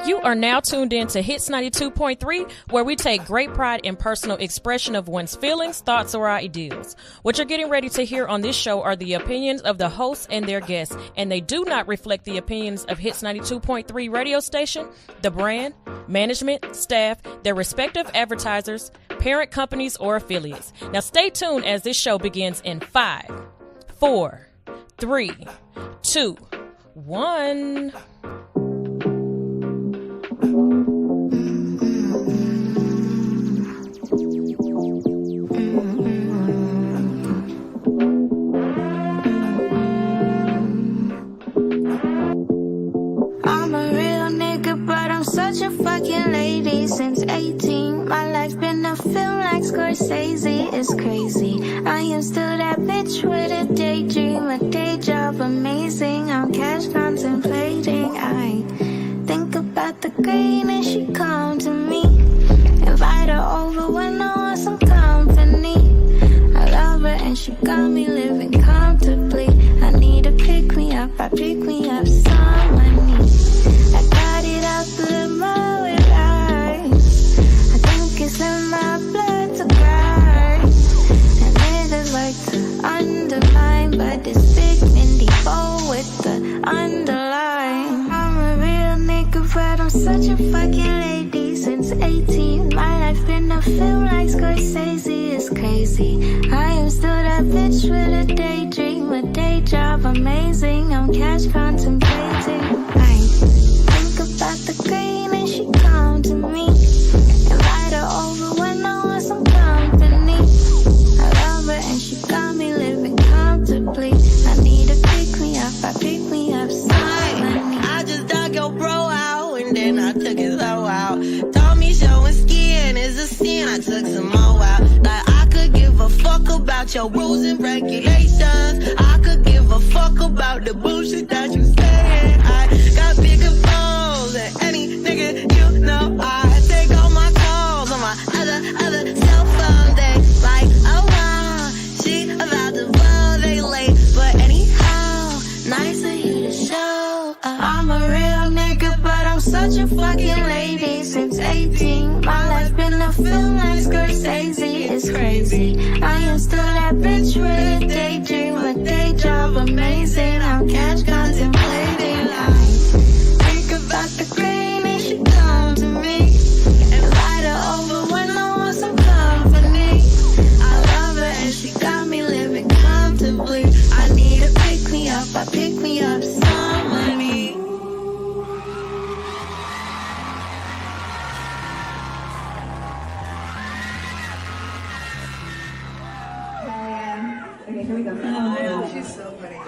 You are now tuned in to Hits 92.3, where we take great pride in personal expression of one's feelings, thoughts, or ideals. What you're getting ready to hear on this show are the opinions of the hosts and their guests, and they do not reflect the opinions of Hits 92.3 radio station, the brand, management, staff, their respective advertisers, parent companies, or affiliates. Now stay tuned as this show begins in 5, 4, 3, 2, 1. I'm a real nigga, but I'm such a fucking lady since 18. My life been a film like Scorsese, it's crazy. I am still that bitch with a daydream, a day job amazing. I'm cash contemplating. I think about the green and she come to me. Invite her over when I want some company. I love her and she got me living comfortably. I need to pick me up, I pick me up some money. I got it out the limo with eyes. I think it's in my blood to cry. And niggas like to undermine, but it's big Mindy Bow with the underline. I'm a real nigga, but I'm such a fucking lady since 18. My life been a film like Scorsese, it's crazy. I am still that bitch with a daydream, a day job amazing. I'm cash contemplating. I think about the green and she come to me. Invite her over when I want some company. I love her and she got me living comfortably. I need to pick me up, I pick me up some money. I just dug your bro out and then I took his hoe out. Told me showing skin is a sin, I took some more out. Like I could give a fuck about your rules and regulations. I could give a fuck about the bullshit that you saying. I got bigger balls than any nigga you know. I take all my calls on my other cell phone. They like, oh wow, she about to blow, they late. But anyhow, nice of you to show up. I'm a real nigga, but I'm such a fucking lady since 18. My life been a film like Scorsese, it's crazy. I am still that bitch with a daydream, a day job amazing. I'm cash contemplating. I think about the green and she come to me. Invite her over when I want some company. I love her and she got me living comfortably. I need to pick me up, I pick me up some money. Okay, here we go. Oh, yeah, she's so funny.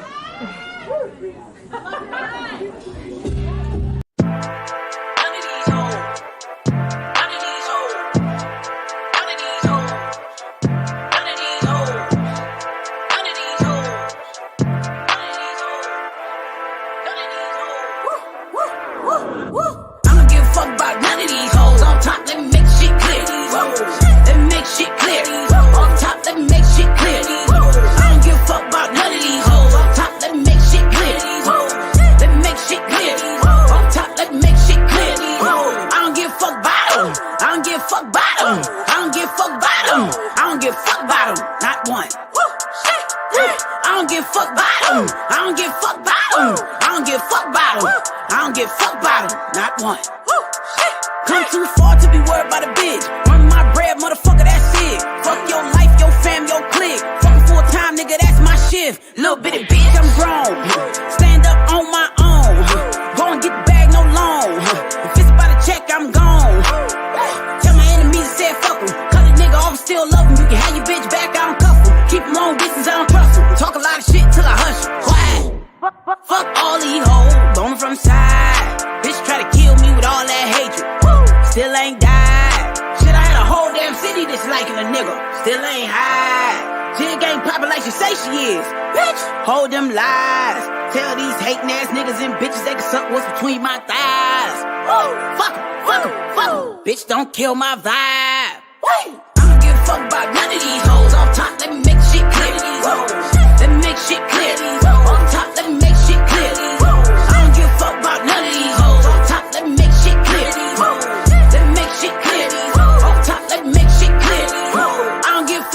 Come too far to be worried about a bitch. Run my bread, motherfucker, that's it. Fuck your life, your fam, your clique. Fucking full time, nigga, that's my shift. Little bitty bitch, I'm grown. Stand up on my own. Go and get the bag, no loan. If it's about a check, I'm gone. Tell my enemies to say fuck em. Cut a nigga off and still love him. You can have your bitch back, I don't cuff him. Keep him long distance, I don't trust him. Talk a lot of shit till I hush him. Quiet. Fuck all these hoes, bone from side. Bitch try to kill me with all that hatred. Still ain't died. Shit, I had a whole damn city disliking a nigga. Still ain't high. Jig ain't poppin' like she say she is. Bitch, hold them lies. Tell these hating ass niggas and bitches they can suck what's between my thighs. Fuck em, fuck em, fuck em. Bitch, don't kill my vibe. I don't give a fuck about none of these hoes. Off top, let me make shit clear. Let me make shit clear. Off top, let me make shit clear. I don't give a fuck about none of these hoes. Off top, let me make shit clear.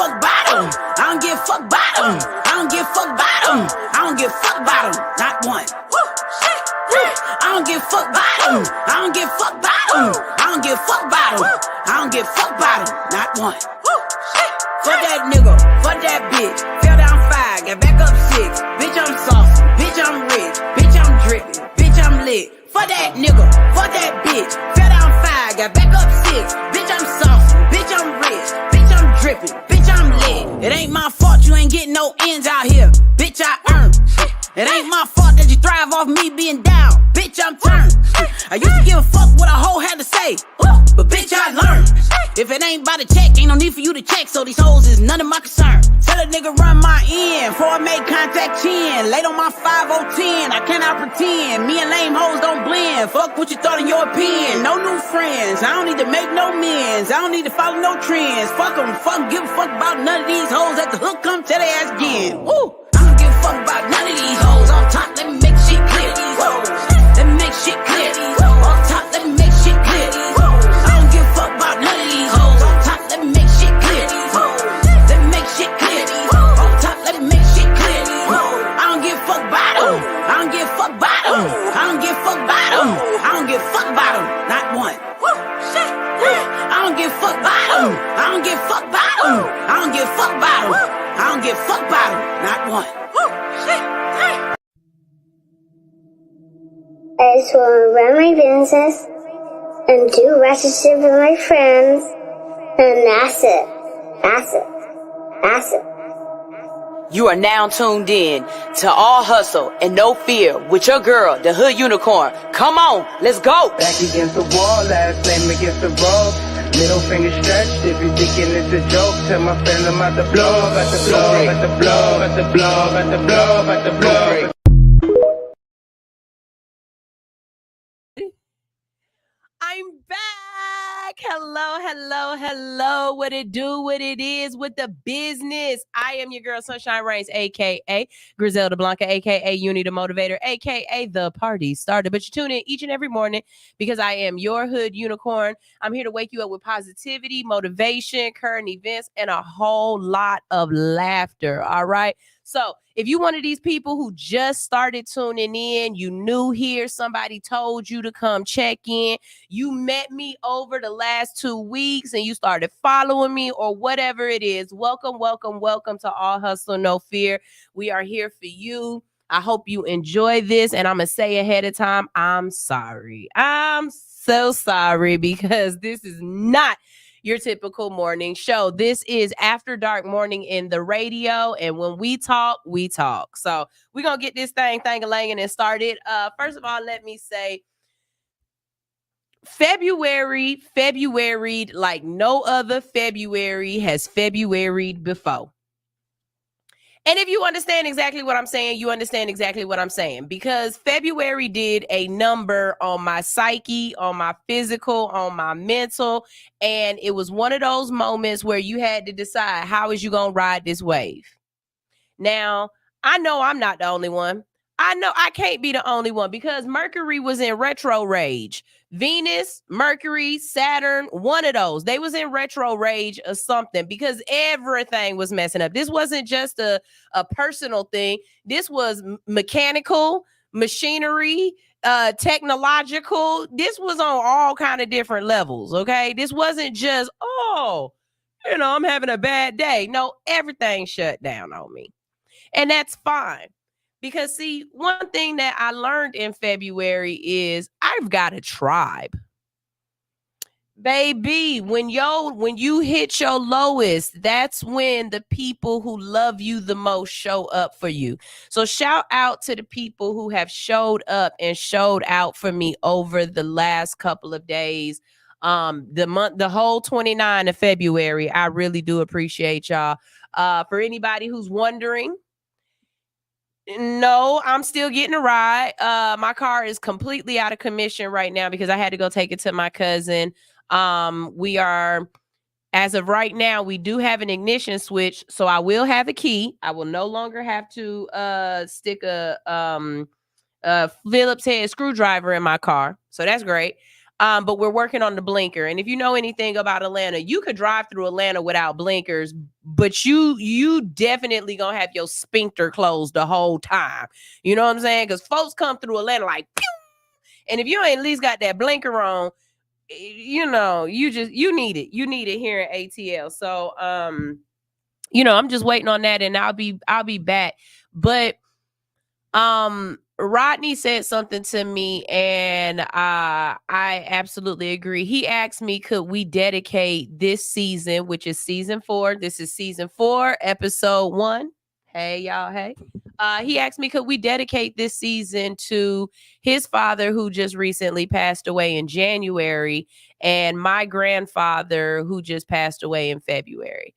fuck about them. I don't give a fuck about them. I don't give a fuck about them. I don't give a fuck about them. Not one. I don't give a fuck about them. I don't give a fuck about them. I don't give a fuck about them. I don't give a fuck about them. Not one. Fuck that nigga. Fuck that bitch. Fell down 5. Got back up 6. Bitch, I'm saucy. Bitch, I'm rich. Bitch, I'm dripping. Bitch, I'm lit. Fuck that nigga. Fuck that bitch. Fell down 5. Got back up 6. Bitch, I'm saucy. Bitch, I'm rich. Bitch, I'm dripping. Bitch, I'm lit. It ain't my fault you ain't getting no ends out here. Bitch, I earned. It ain't my fault that you thrive off me being down. Bitch, I'm turned. I used to give a fuck what a hoe had to say, but bitch, I learned. If it ain't by the check, ain't no need for you to check. So these hoes is none of my concern. Tell a nigga run my end before I make contact 10. Late on my 5-0-10, I cannot pretend. Me and lame hoes don't blend. Fuck what you thought in your opinion. No new friends. I don't need to make no amends. I don't need to follow no trends. Fuck them. Fuck, give a fuck about none of these hoes. At the hook, come tell their ass again. Woo. I don't give a fuck about none of these hoes. Off top, let me make shit clear. Whoa. Let me make shit clear. Off top, let me make shit clear. I don't give a fuck about none of these hoes. Off top, let me make shit clear. Let me make shit clear. Off top, let me make shit clear. I don't give a fuck about them. I don't give a fuck about them. I don't give a fuck about them. I don't give a fuck about them. Not one. I don't give a fuck about them. I don't give a fuck about them. I don't give a fuck about them. I don't give a fuck about them. Not one. I just want to run my business and do relationship with my friends, and that's it. That's it. That's it. You are now tuned in to All Hustle and No Fear with your girl, the Hood Unicorn. Come on, let's go. Back against the wall, last name against the rope. Middle finger stretched, if you thinking it's a joke, tell my friend I'm at the blow, at the blow, at the blow, at the blow, at the blow, at the blow. I'm back. Hello. What it do, what it is with the business. I am your girl, Sunshine Reigns, a.k.a. Griselda Blanca, a.k.a. Uni the Motivator, a.k.a. the party starter. But you tune in each and every morning because I am your Hood Unicorn. I'm here to wake you up with positivity, motivation, current events, and a whole lot of laughter. All right. So if you one of these people who just started tuning in, you new here, somebody told you to come check in, you met me over the last 2 weeks and you started following me or whatever it is, welcome to All Hustle, No Fear. We are here for you. I hope you enjoy this. And I'm going to say ahead of time, I'm sorry. I'm so sorry because this is not your typical morning show. This is After Dark Morning in the radio. And when we talk, we talk. So we're going to get this thing-a-langing and started. First of all, let me say, February like no other February has Februaried before. And if you understand exactly what I'm saying, you understand exactly what I'm saying. Because February did a number on my psyche, on my physical, on my mental. And it was one of those moments where you had to decide, how is you going to ride this wave? Now, I know I'm not the only one. I know I can't be the only one because Mercury was in retro rage. Venus, Mercury, Saturn, one of those. They was in retro rage or something because everything was messing up. This wasn't just a personal thing. This was mechanical, machinery, technological. This was on all kind of different levels, okay? This wasn't just, I'm having a bad day. No, everything shut down on me. And that's fine. Because, see, one thing that I learned in February is I've got a tribe. Baby, when you hit your lowest, that's when the people who love you the most show up for you. So shout out to the people who have showed up and showed out for me over the last couple of days. The whole 29 of February, I really do appreciate y'all. For anybody who's wondering, no, I'm still getting a ride. My car is completely out of commission right now because I had to go take it to my cousin. We are, as of right now, we do have an ignition switch, so I will have a key. I will no longer have to stick a Phillips head screwdriver in my car. So that's great. But we're working on the blinker. And if you know anything about Atlanta, you could drive through Atlanta without blinkers, but you definitely gonna have your sphincter closed the whole time. You know what I'm saying? Because folks come through Atlanta like, pew! And if you ain't at least got that blinker on, you know, you need it. You need it here in ATL. So you know, I'm just waiting on that, and I'll be back. But Rodney said something to me, and I absolutely agree. He asked me, could we dedicate this season, which is season 4? This is season 4, episode 1. Hey, y'all. Hey. He asked me, could we dedicate this season to his father, who just recently passed away in January, and my grandfather, who just passed away in February.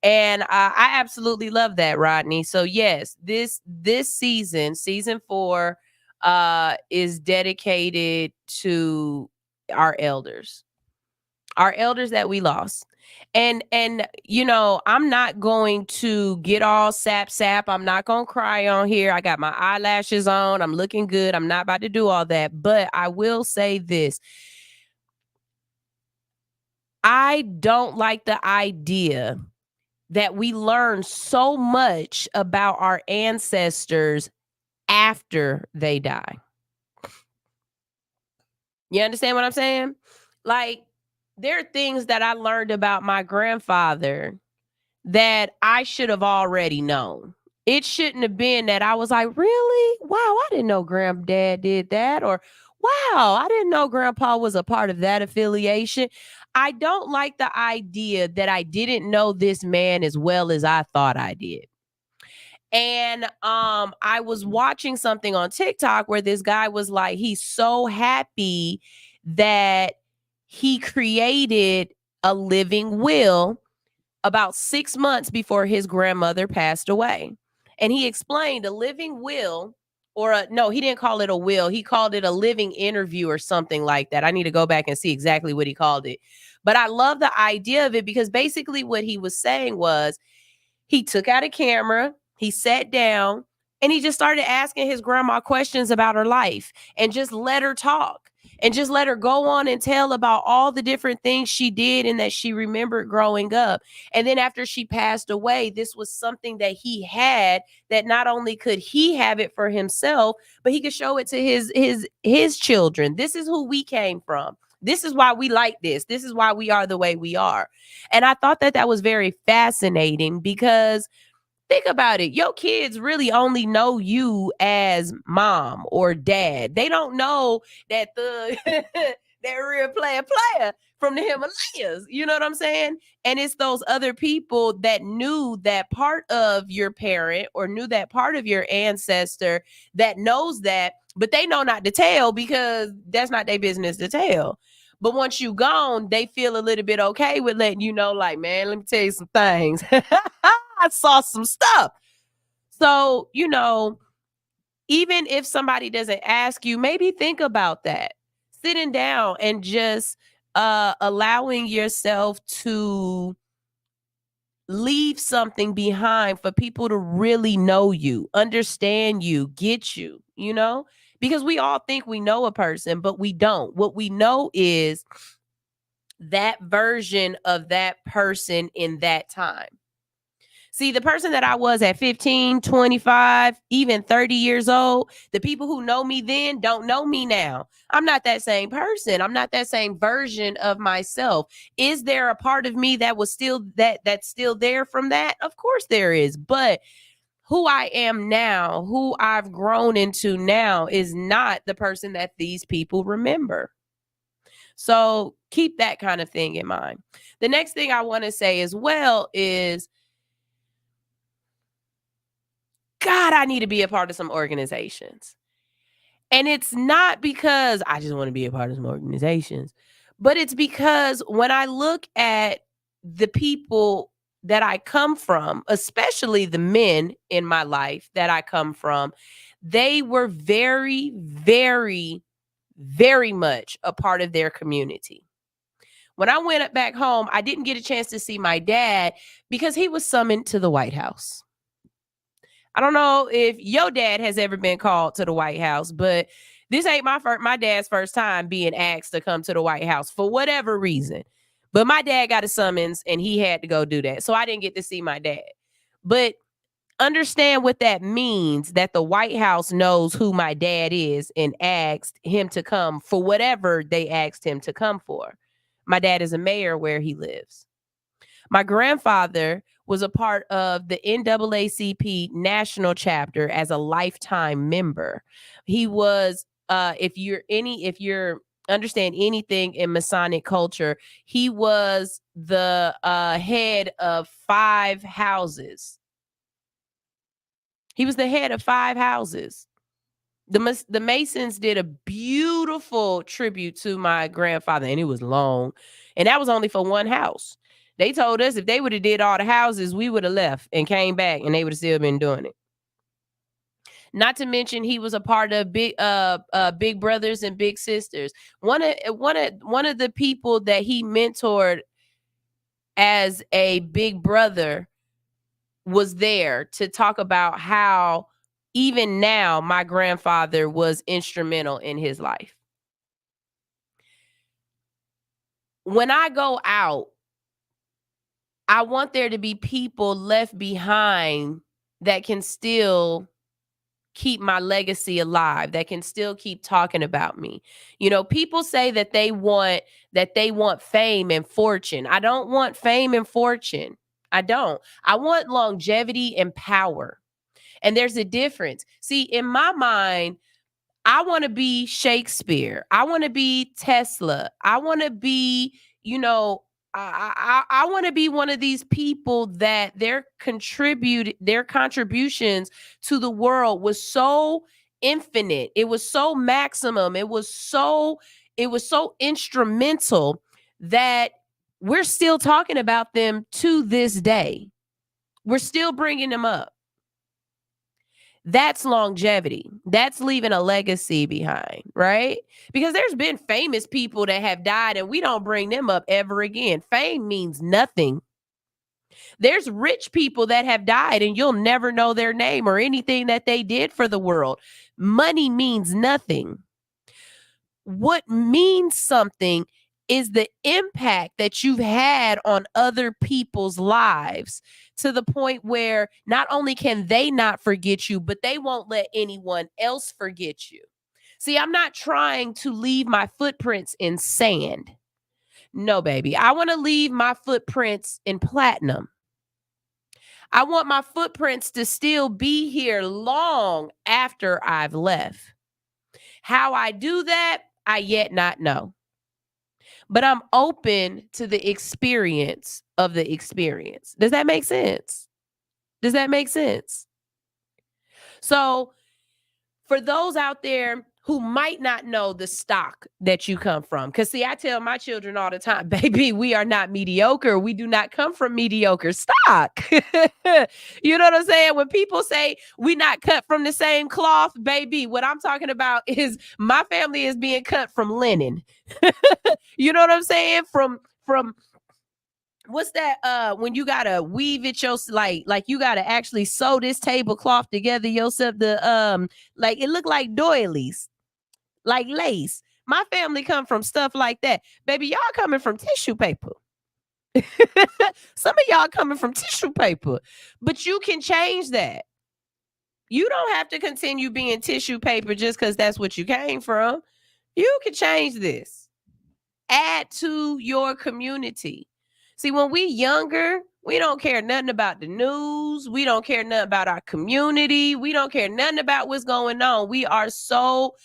And I absolutely love that, Rodney. So yes, this season 4, is dedicated to our elders that we lost. And you know, I'm not going to get all sap. I'm not going to cry on here. I got my eyelashes on. I'm looking good. I'm not about to do all that. But I will say this. I don't like the idea that we learn so much about our ancestors after they die. You understand what I'm saying? Like, there are things that I learned about my grandfather that I should have already known. It shouldn't have been that I was like, really? Wow, I didn't know granddad did that. Or, wow, I didn't know grandpa was a part of that affiliation. I don't like the idea that I didn't know this man as well as I thought I did. And I was watching something on TikTok where this guy was like, he's so happy that he created a living will about 6 months before his grandmother passed away. And he explained a living will, or no, he didn't call it a will. He called it a living interview or something like that. I need to go back and see exactly what he called it. But I love the idea of it, because basically what he was saying was, he took out a camera, he sat down, and he just started asking his grandma questions about her life, and just let her talk, and just let her go on and tell about all the different things she did and that she remembered growing up. And then after she passed away, this was something that he had, that not only could he have it for himself, but he could show it to his children. This is who we came from. This is why we like this. This is why we are the way we are. And I thought that was very fascinating, because think about it. Your kids really only know you as mom or dad. They don't know that that real player from the Himalayas. You know what I'm saying? And it's those other people that knew that part of your parent, or knew that part of your ancestor, that knows that, but they know not to tell, because that's not their business to tell. But once you gone, they feel a little bit okay with letting you know, like, man, let me tell you some things. I saw some stuff. So, you know, even if somebody doesn't ask you, maybe think about that. Sitting down and just allowing yourself to leave something behind for people to really know you, understand you, get you, you know? Because we all think we know a person, but we don't. What we know is that version of that person in that time. See, the person that I was at 15, 25, even 30 years old, the people who know me then don't know me now. I'm not that same person. I'm not that same version of myself. Is there a part of me that was still that's still there from that? Of course there is. But who I am now, who I've grown into now, is not the person that these people remember. So keep that kind of thing in mind. The next thing I want to say as well is, God, I need to be a part of some organizations. And it's not because I just want to be a part of some organizations, but it's because when I look at the people that I come from, especially the men in my life that I come from, they were very, very, very much a part of their community. When I went back home, I didn't get a chance to see my dad because he was summoned to the White House. I don't know if your dad has ever been called to the White House, but This ain't my dad's first time being asked to come to the White House for whatever reason. But my dad got a summons and he had to go do that. So I didn't get to see my dad. But understand what that means, that the White House knows who my dad is and asked him to come for whatever they asked him to come for. My dad is a mayor where he lives. My grandfather was a part of the NAACP national chapter as a lifetime member. He was, if you're understand anything in Masonic culture, he was the head of 5 houses. He was the head of 5 houses. The Masons did a beautiful tribute to my grandfather, and it was long. And that was only for one house. They told us if they would have did all the houses, we would have left and came back, and they would have still been doing it. Not to mention, he was a part of Big Brothers and Big Sisters. One of the people that he mentored as a big brother was there to talk about how even now my grandfather was instrumental in his life. When I go out, I want there to be people left behind that can still keep my legacy alive, that can still keep talking about me. You know, people say that they want fame and fortune. I don't want fame and fortune. I don't. I want longevity and power. And there's a difference. See, in my mind, I want to be Shakespeare. I want to be Tesla. I want to be, I want to be one of these people that their contributions to the world was so infinite. It was so maximum. It was so instrumental that we're still talking about them to this day. We're still bringing them up. That's longevity. That's leaving a legacy behind, right? Because there's been famous people that have died and we don't bring them up ever again. Fame means nothing. There's rich people that have died and you'll never know their name or anything that they did for the world. Money means nothing. What means something is the impact that you've had on other people's lives, to the point where not only can they not forget you, but they won't let anyone else forget you. See, I'm not trying to leave my footprints in sand. No, baby. I want to leave my footprints in platinum. I want my footprints to still be here long after I've left. How I do that, I yet not know. But I'm open to the experience of the experience. Does that make sense? Does that make sense? So for those out there who might not know the stock that you come from, because see, I tell my children all the time, baby, we are not mediocre. We do not come from mediocre stock. You know what I'm saying? When people say we not cut from the same cloth, baby, what I'm talking about is my family is being cut from linen. You know what I'm saying? From what's that? When you gotta weave it like you gotta actually sew this tablecloth together yourself. Like it look like doilies, like lace. My family come from stuff like that, baby. Y'all coming from tissue paper. Some of y'all coming from tissue paper, but you can change that. You don't have to continue being tissue paper just because that's what you came from. You can change this. Add to your community. See, when we younger, we don't care nothing about the news. We don't care nothing about our community. We don't care nothing about what's going on. We are so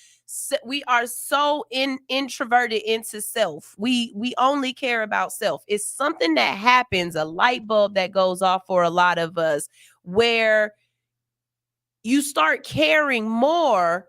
introverted into self. We only care about self. It's something that happens, a light bulb that goes off for a lot of us, where you start caring more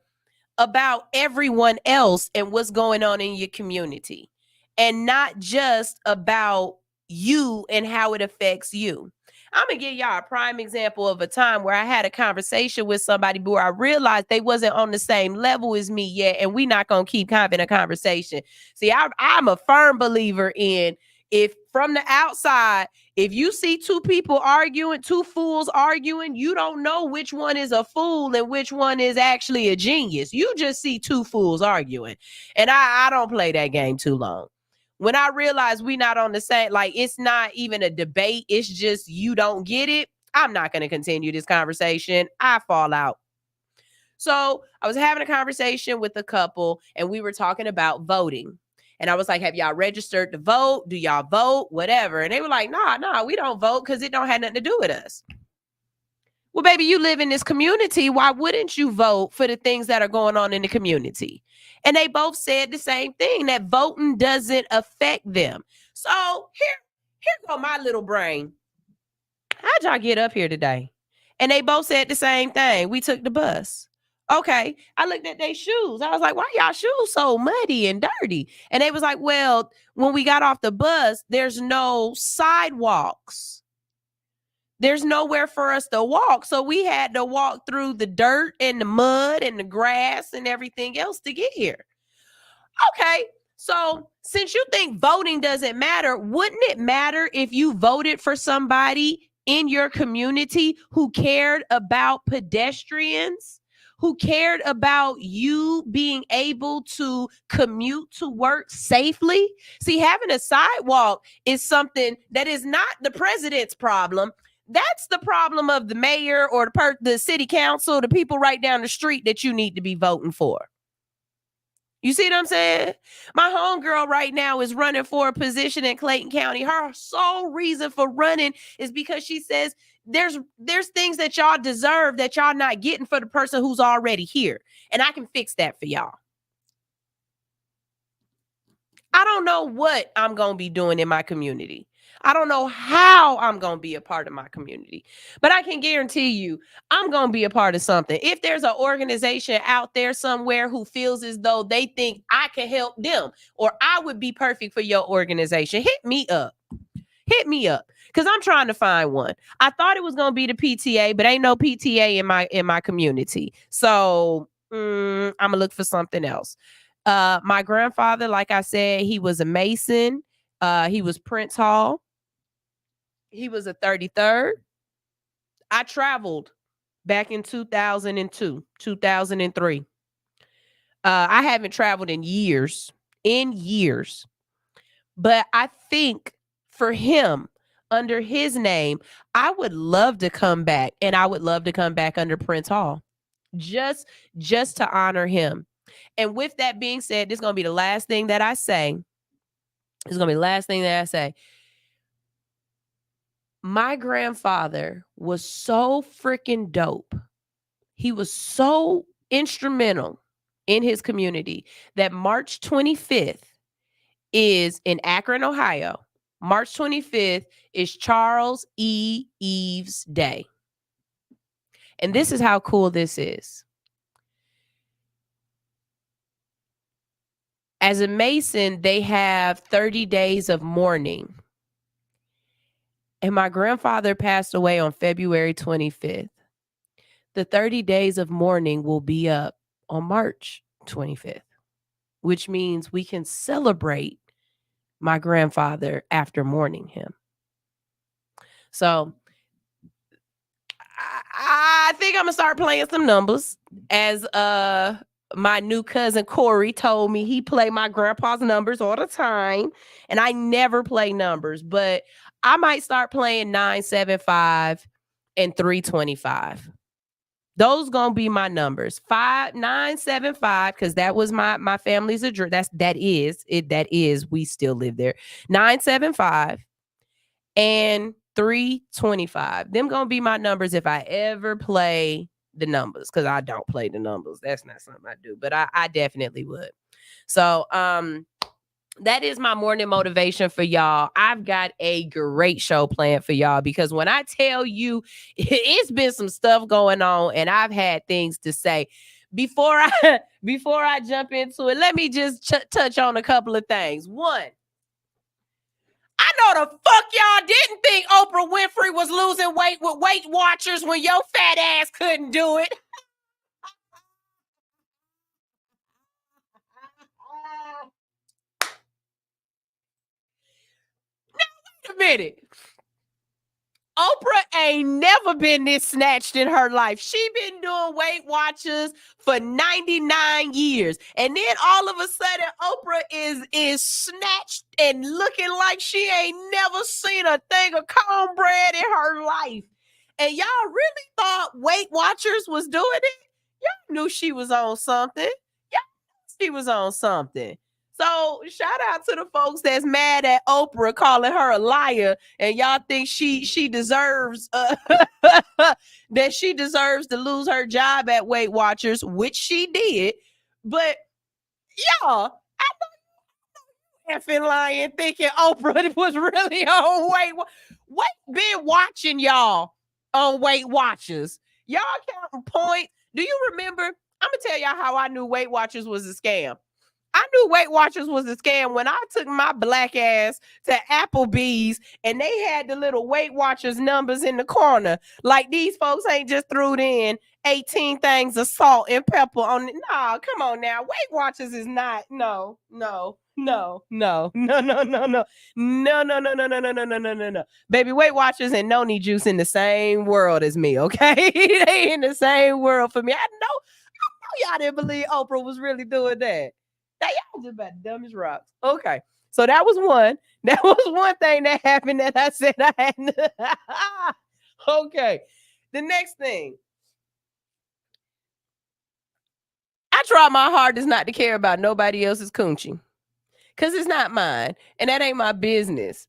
about everyone else and what's going on in your community, and not just about you and how it affects you. I'm gonna give y'all a prime example of a time where I had a conversation with somebody where I realized they wasn't on the same level as me yet, and we not gonna keep having a conversation. See, I'm a firm believer in, if from the outside, If you see two people arguing, two fools arguing, you don't know which one is a fool and which one is actually a genius. You just see two fools arguing. And I don't play that game too long. When I realize we not on the same, like it's not even a debate, it's just you don't get it, I'm not going to continue this conversation. I fall out. So I was having a conversation with a couple and we were talking about voting. And I was like, have y'all registered to vote? Do y'all vote? Whatever. And they were like, nah, we don't vote because it don't have nothing to do with us. Well, baby, you live in this community. Why wouldn't you vote for the things that are going on in the community? And they both said the same thing, that voting doesn't affect them. So here go my little brain. How'd y'all get up here today? And they both said the same thing. We took the bus. Okay. I looked at their shoes. I was like, why y'all shoes so muddy and dirty? And they was like, well, when we got off the bus, there's no sidewalks. There's nowhere for us to walk. So we had to walk through the dirt and the mud and the grass and everything else to get here. Okay. So since you think voting doesn't matter, wouldn't it matter if you voted for somebody in your community who cared about pedestrians, who cared about you being able to commute to work safely? See, having a sidewalk is something that is not the president's problem. That's the problem of the mayor or the city council, the people right down the street that you need to be voting for. You see what I'm saying? My homegirl right now is running for a position in Clayton County. Her sole reason for running is because she says there's things that y'all deserve that y'all not getting for the person who's already here. And I can fix that for y'all. I don't know what I'm going to be doing in my community. I don't know how I'm going to be a part of my community, but I can guarantee you I'm going to be a part of something. If there's an organization out there somewhere who feels as though they think I can help them or I would be perfect for your organization, hit me up. Hit me up because I'm trying to find one. I thought it was going to be the PTA, but ain't no PTA in my community. So I'm going to look for something else. My grandfather, like I said, he was a Mason. He was Prince Hall. He was a 33rd. I traveled back in 2002, 2003. I haven't traveled in years. But I think for him, under his name, I would love to come back, and I would love to come back under Prince Hall, just to honor him. And with that being said, this is going to be the last thing that I say. My grandfather was so freaking dope. He was so instrumental in his community that March 25th is in Akron, Ohio. March 25th is Charles E. Eves Day. And this is how cool this is. As a Mason, they have 30 days of mourning. And my grandfather passed away on February 25th. The 30 days of mourning will be up on March 25th, which means we can celebrate my grandfather after mourning him. So I think I'm going to start playing some numbers. As my new cousin Corey told me, he play my grandpa's numbers all the time. And I never play numbers, but I might start playing 975 and 325. Those gonna be my numbers. 5975, because that was my family's address. That is we still live there. 975 and 325. Them gonna be my numbers if I ever play the numbers, because I don't play the numbers. That's not something I do, but I definitely would. So that is my morning motivation for y'all. I've got a great show planned for y'all, because when I tell you it's been some stuff going on and I've had things to say. Before I jump into it, let me just touch on a couple of things. One, I know the fuck y'all didn't think Oprah Winfrey was losing weight with Weight Watchers when your fat ass couldn't do it. Now, wait a minute. Oprah ain't never been this snatched in her life. She been doing Weight Watchers for 99 years. And then all of a sudden, Oprah is snatched and looking like she ain't never seen a thing of cornbread in her life. And y'all really thought Weight Watchers was doing it? Y'all knew she was on something. Y'all knew she was on something. So shout out to the folks that's mad at Oprah calling her a liar, and y'all think she deserves that she deserves to lose her job at Weight Watchers, which she did. But y'all, I know effing lying, thinking Oprah was really on Weight been watching y'all on Weight Watchers. Y'all counting points. Do you remember? I'm gonna tell y'all how I knew Weight Watchers was a scam. I knew Weight Watchers was a scam when I took my black ass to Applebee's and they had the little Weight Watchers numbers in the corner. Like these folks ain't just threw in 18 things of salt and pepper on it. Nah, come on now. Weight Watchers is not. No. Baby, Weight Watchers and Noni Juice in the same world as me, okay? They in the same world for me. I know y'all didn't believe Oprah was really doing that. Now y'all just about dumb as rocks. Okay. So that was one. That was one thing that happened that I said I had. Okay. The next thing. I try my hardest not to care about nobody else's coochie. Because it's not mine. And that ain't my business.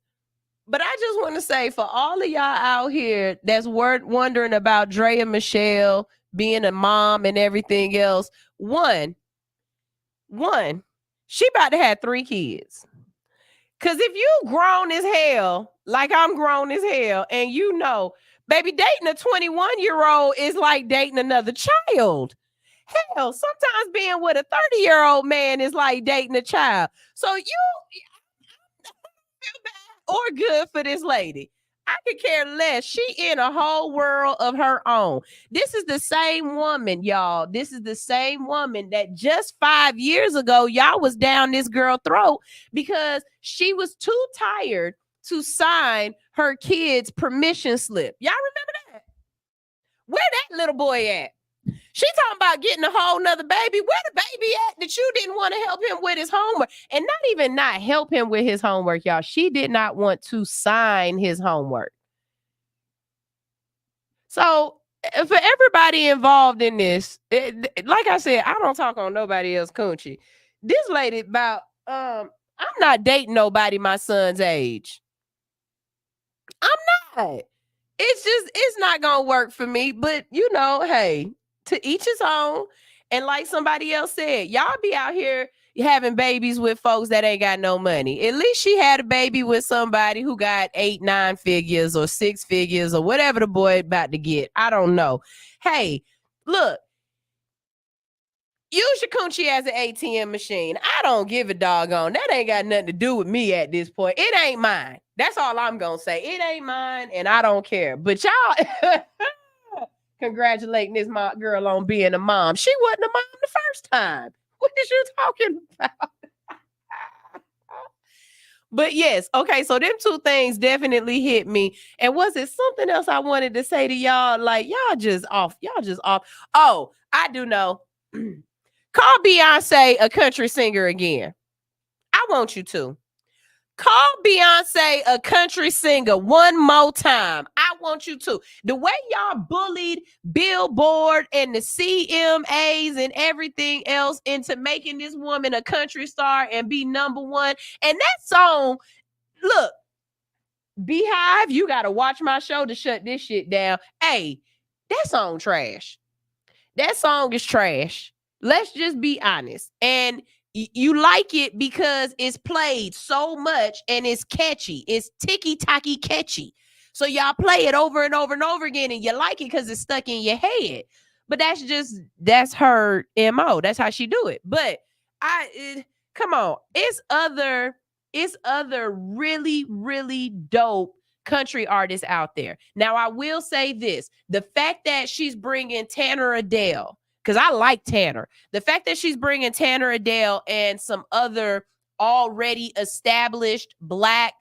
But I just want to say for all of y'all out here that's wondering about Drea Michelle being a mom and everything else. One, she about to have 3 kids. Because if you grown as hell, like I'm grown as hell, and you know, baby, dating a 21-year-old is like dating another child. Hell, sometimes being with a 30-year-old man is like dating a child. So you feel bad or good for this lady. I could care less. She in a whole world of her own. This is the same woman, y'all. This is the same woman that just 5 years ago, y'all was down this girl throat because she was too tired to sign her kid's permission slip. Y'all remember that? Where that little boy at? She talking about getting a whole nother baby. Where the baby at that you didn't want to help him with his homework? And not even not help him with his homework, y'all. She did not want to sign his homework. So for everybody involved in this, like I said, I don't talk on nobody else coochie. This lady about, I'm not dating nobody my son's age. I'm not. It's not going to work for me. But, you know, hey, to each his own. And like somebody else said, y'all be out here having babies with folks that ain't got no money. At least she had a baby with somebody who got 8, 9 figures or 6 figures or whatever the boy about to get. I don't know. Hey, look, use your coochie as an ATM machine. I don't give a doggone. That ain't got nothing to do with me at this point. It ain't mine. That's all I'm going to say. It ain't mine and I don't care. But y'all congratulating this girl on being a mom. She wasn't a mom the first time. What is you talking about? But yes, okay, so them 2 things definitely hit me. And was it something else I wanted to say to y'all? Like, y'all just off. Oh, I do know. Call Beyonce a country singer again. I want you to. Call Beyonce a country singer one more time. I want you to. The way y'all bullied Billboard and the CMAs and everything else into making this woman a country star and be number 1. And that song, look, Beehive, you got to watch my show to shut this shit down. Hey, that song trash. That song is trash. Let's just be honest. And you like it because it's played so much and it's catchy. It's ticky-tacky catchy. So y'all play it over and over and over again and you like it because it's stuck in your head. But that's her MO. That's how she do it. But come on. It's other really, really dope country artists out there. Now, I will say this. The fact that she's bringing Tanner Adele, because I like Tanner. The fact that she's bringing Tanner Adele and some other already established Black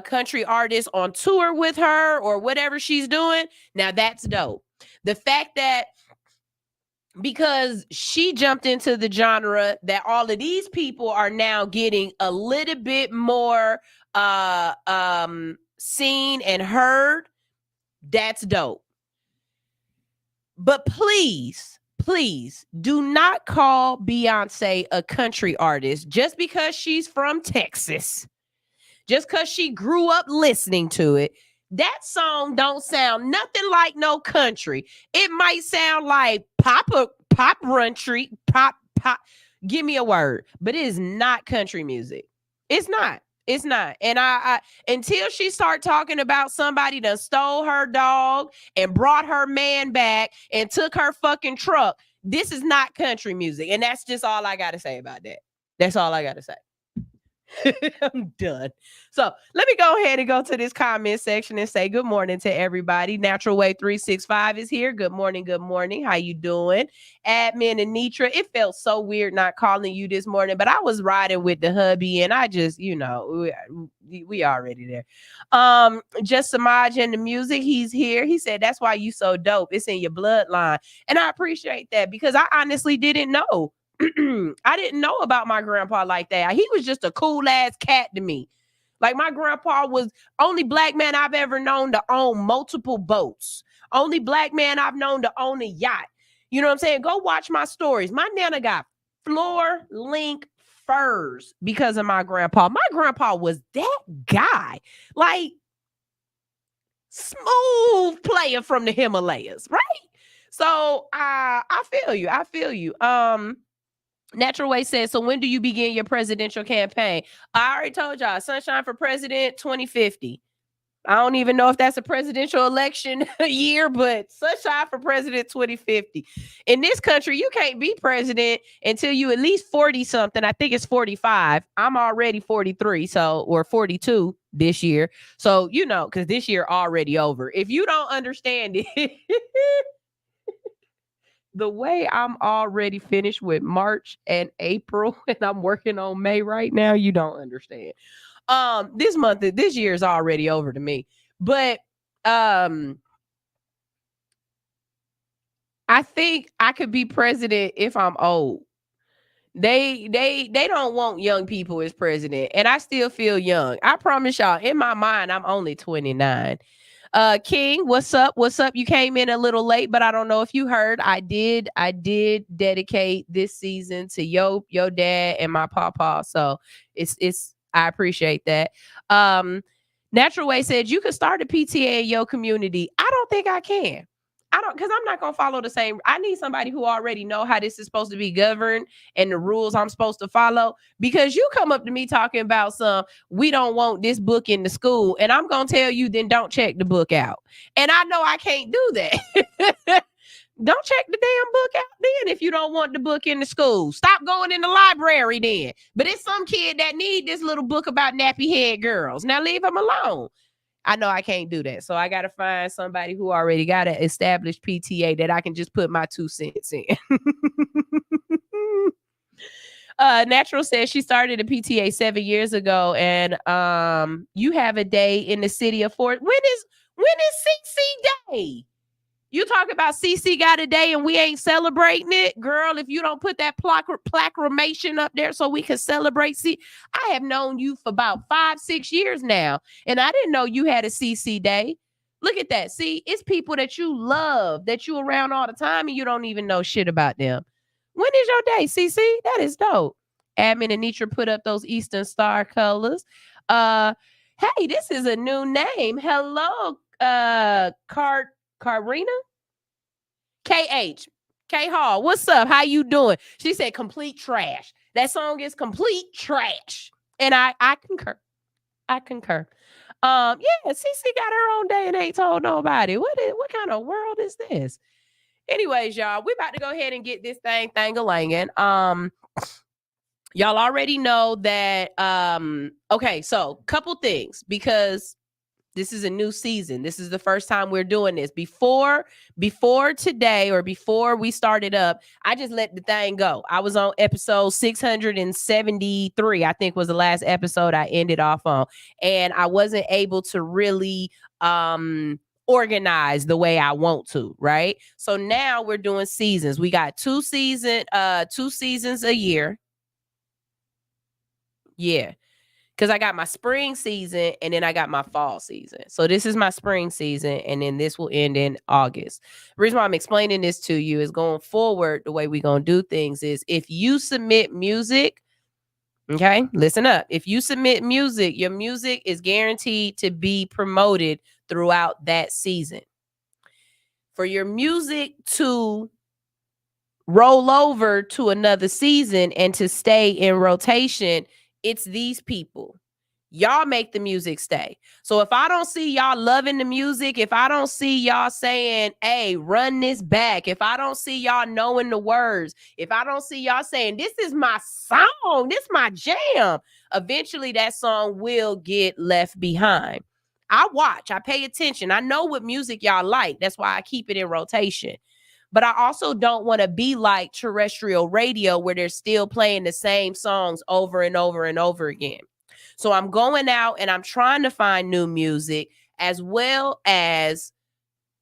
country artists on tour with her or whatever she's doing. Now that's dope. The fact that because she jumped into the genre that all of these people are now getting a little bit more seen and heard, that's dope. But please do not call Beyonce a country artist just because she's from Texas. Just because she grew up listening to it. That song don't sound nothing like no country. It might sound like pop country, pop. Give me a word, but it is not country music. It's not. And I until she start talking about somebody that stole her dog and brought her man back and took her fucking truck, this is not country music. And that's just all I got to say about that. That's all I got to say. I'm done. So let me go ahead and go to this comment section and say good morning to everybody. Natural Way 365 is here. Good morning. Good morning. How you doing? Admin Anitra. It felt so weird not calling you this morning, but I was riding with the hubby and I just, we already there. Just Samaj and the music. He's here. He said, that's why you so dope. It's in your bloodline. And I appreciate that because I honestly didn't know. I didn't know about my grandpa like that. He was just a cool ass cat to me. Like my grandpa was only black man I've ever known to own multiple boats. Only black man I've known to own a yacht. You know what I'm saying? Go watch my stories. My nana got floor length furs because of my grandpa. My grandpa was that guy. Like smooth player from the Himalayas, right? So I feel you. I feel you. Natural Way says, so when do you begin your presidential campaign? I already told y'all, Sunshine for President 2050. I don't even know if that's a presidential election year, but Sunshine for President 2050. In this country, you can't be president until you at least 40 something. I think it's 45. I'm already 43, or 42 this year. So, because this year already over. If you don't understand it, the way I'm already finished with March and April and I'm working on May right now, you don't understand. This year is already over to me. But I think I could be president if I'm old. They don't want young people as president, and I still feel young. I promise y'all, in my mind, I'm only 29. King, what's up? You came in a little late, but I don't know if you heard. I did dedicate this season to your dad and my papa. So it's I appreciate that. Natural Way said you could start a PTA in your community. I don't think I can. Because I'm not going to follow the same. I need somebody who already know how this is supposed to be governed and the rules I'm supposed to follow. Because you come up to me talking about we don't want this book in the school. And I'm going to tell you, then don't check the book out. And I know I can't do that. Don't check the damn book out then if you don't want the book in the school. Stop going in the library then. But it's some kid that need this little book about nappy head girls. Now leave them alone. I know I can't do that. So I got to find somebody who already got an established PTA that I can just put my 2 cents in. Natural says she started a PTA 7 years ago, and you have a day in the city of Fort. When is CC Day? You talk about CC got a day and we ain't celebrating it, girl. If you don't put that proclamation up there so we can celebrate. See, I have known you for about 5-6 years now, and I didn't know you had a CC day. Look at that. See, it's people that you love, that you around all the time, and you don't even know shit about them. When is your day, CC? That is dope. Admin Anitra put up those Eastern Star colors. Hey, this is a new name. Hello, Karina? KH. K Hall. What's up? How you doing? She said complete trash. That song is complete trash. And I concur. Yeah, CC got her own day and ain't told nobody. What kind of world is this? Anyways, y'all, we about to go ahead and get this thing-a-langin'. Y'all already know that okay, so couple things, because This is a new season. This is the first time we're doing this. Before today, or before we started up, I just let the thing go. I was on episode 673, I think was the last episode I ended off on. And I wasn't able to really organize the way I want to, right? So now we're doing seasons. We got two seasons a year. Yeah. Because I got my spring season and then I got my fall season. So this is my spring season, and then this will end in August. The reason why I'm explaining this to you is going forward, the way we're going to do things is if you submit music, okay, listen up. If you submit music, your music is guaranteed to be promoted throughout that season. For your music to roll over to another season and to stay in rotation, it's these people. Y'all make the music stay. So if I don't see y'all loving the music, if I don't see y'all saying, hey, run this back, if I don't see y'all knowing the words, if I don't see y'all saying, this is my song, this is my jam, eventually that song will get left behind. I watch, I pay attention. I know what music y'all like. That's why I keep it in rotation. But I also don't want to be like terrestrial radio where they're still playing the same songs over and over and over again. So I'm going out and I'm trying to find new music, as well as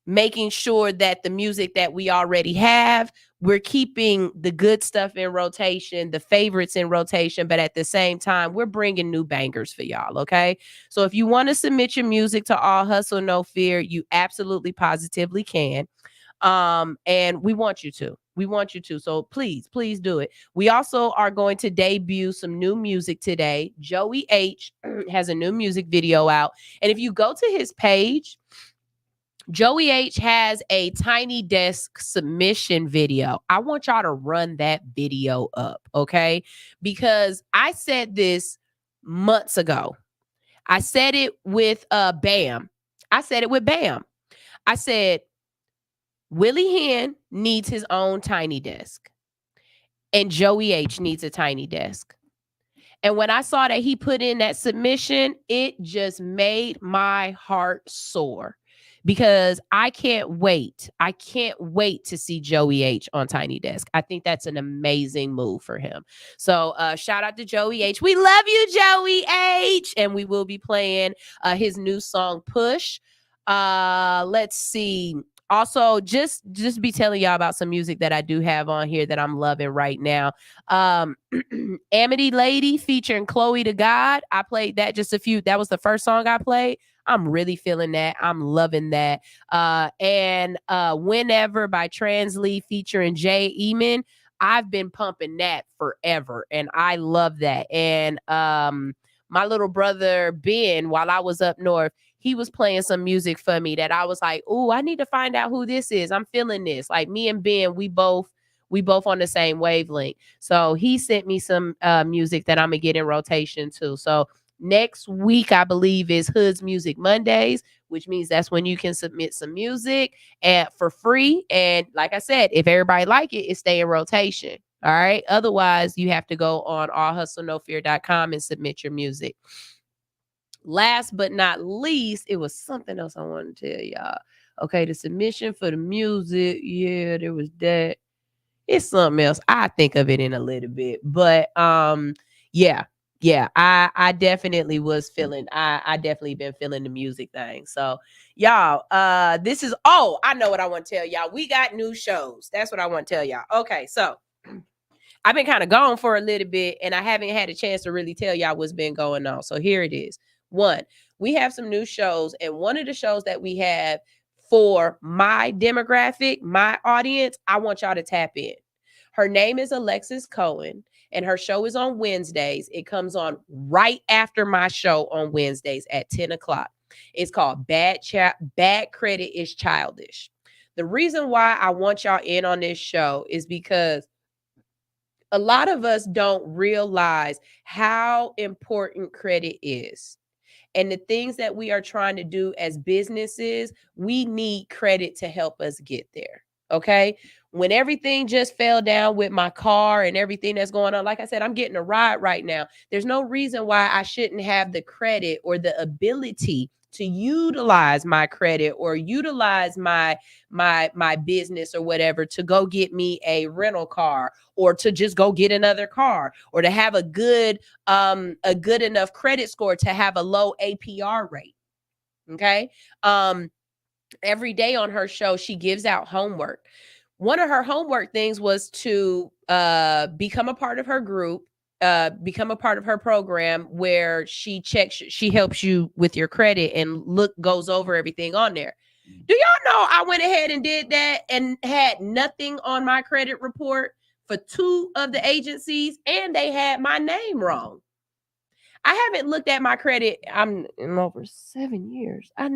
making sure that the music that we already have, we're keeping the good stuff in rotation, the favorites in rotation, but at the same time, we're bringing new bangers for y'all, okay? So if you want to submit your music to All Hustle No Fear, you absolutely positively can. And we want you to. So please do it. We also are going to debut some new music today. Joey H has a new music video out. And if you go to his page, Joey H has a Tiny Desk submission video. I want y'all to run that video up, okay? Because I said this months ago. I said it with Bam. I said, Willie Hen needs his own Tiny Desk, and Joey H needs a Tiny Desk. And when I saw that he put in that submission, it just made my heart soar, because I can't wait. I can't wait to see Joey H on Tiny Desk. I think that's an amazing move for him. So shout out to Joey H. We love you, Joey H. And we will be playing his new song, Push. Let's see. Also, just be telling y'all about some music that I do have on here that I'm loving right now. Amity Lady featuring Chloe to God. I played that that was the first song I played. I'm really feeling that. I'm loving that. And Whenever by Translee featuring Jay Eamon. I've been pumping that forever, and I love that. And my little brother Ben, while I was up north, he was playing some music for me that I was like, "Ooh, I need to find out who this is. I'm feeling this." Like, me and Ben, we both on the same wavelength. So he sent me some music that I'm gonna get in rotation too. So next week, I believe, is Hood's Music Mondays, which means that's when you can submit some music for free. And like I said, if everybody like it, it stay in rotation. All right. Otherwise, you have to go on allhustlenofear.com and submit your music. Last but not least, it was something else I wanted to tell y'all. Okay, the submission for the music. Yeah, there was that. It's something else. I think of it in a little bit. But yeah. I definitely was feeling, I definitely been feeling the music thing. So y'all, this is, I know what I want to tell y'all. We got new shows. That's what I want to tell y'all. Okay, so I've been kind of gone for a little bit, and I haven't had a chance to really tell y'all what's been going on. So here it is. One, we have some new shows, and one of the shows that we have for my demographic, my audience, I want y'all to tap in. Her name is Alexis Cohen, and her show is on Wednesdays. It comes on right after my show on Wednesdays at 10 o'clock. It's called Bad Credit is Childish. The reason why I want y'all in on this show is because a lot of us don't realize how important credit is. And the things that we are trying to do as businesses, we need credit to help us get there. Okay. When everything just fell down with my car and everything that's going on, like I said, I'm getting a ride right now. There's no reason why I shouldn't have the credit or the ability to utilize my credit or utilize my business or whatever to go get me a rental car, or to just go get another car, or to have a good enough credit score to have a low APR rate. Okay. Every day on her show, she gives out homework. One of her homework things was to become a part of her group, become a part of her program where she helps you with your credit and goes over everything on there. Do y'all know I went ahead and did that and had nothing on my credit report for 2 of the agencies, and they had my name wrong. I haven't looked at my credit. I'm in over 7 years. I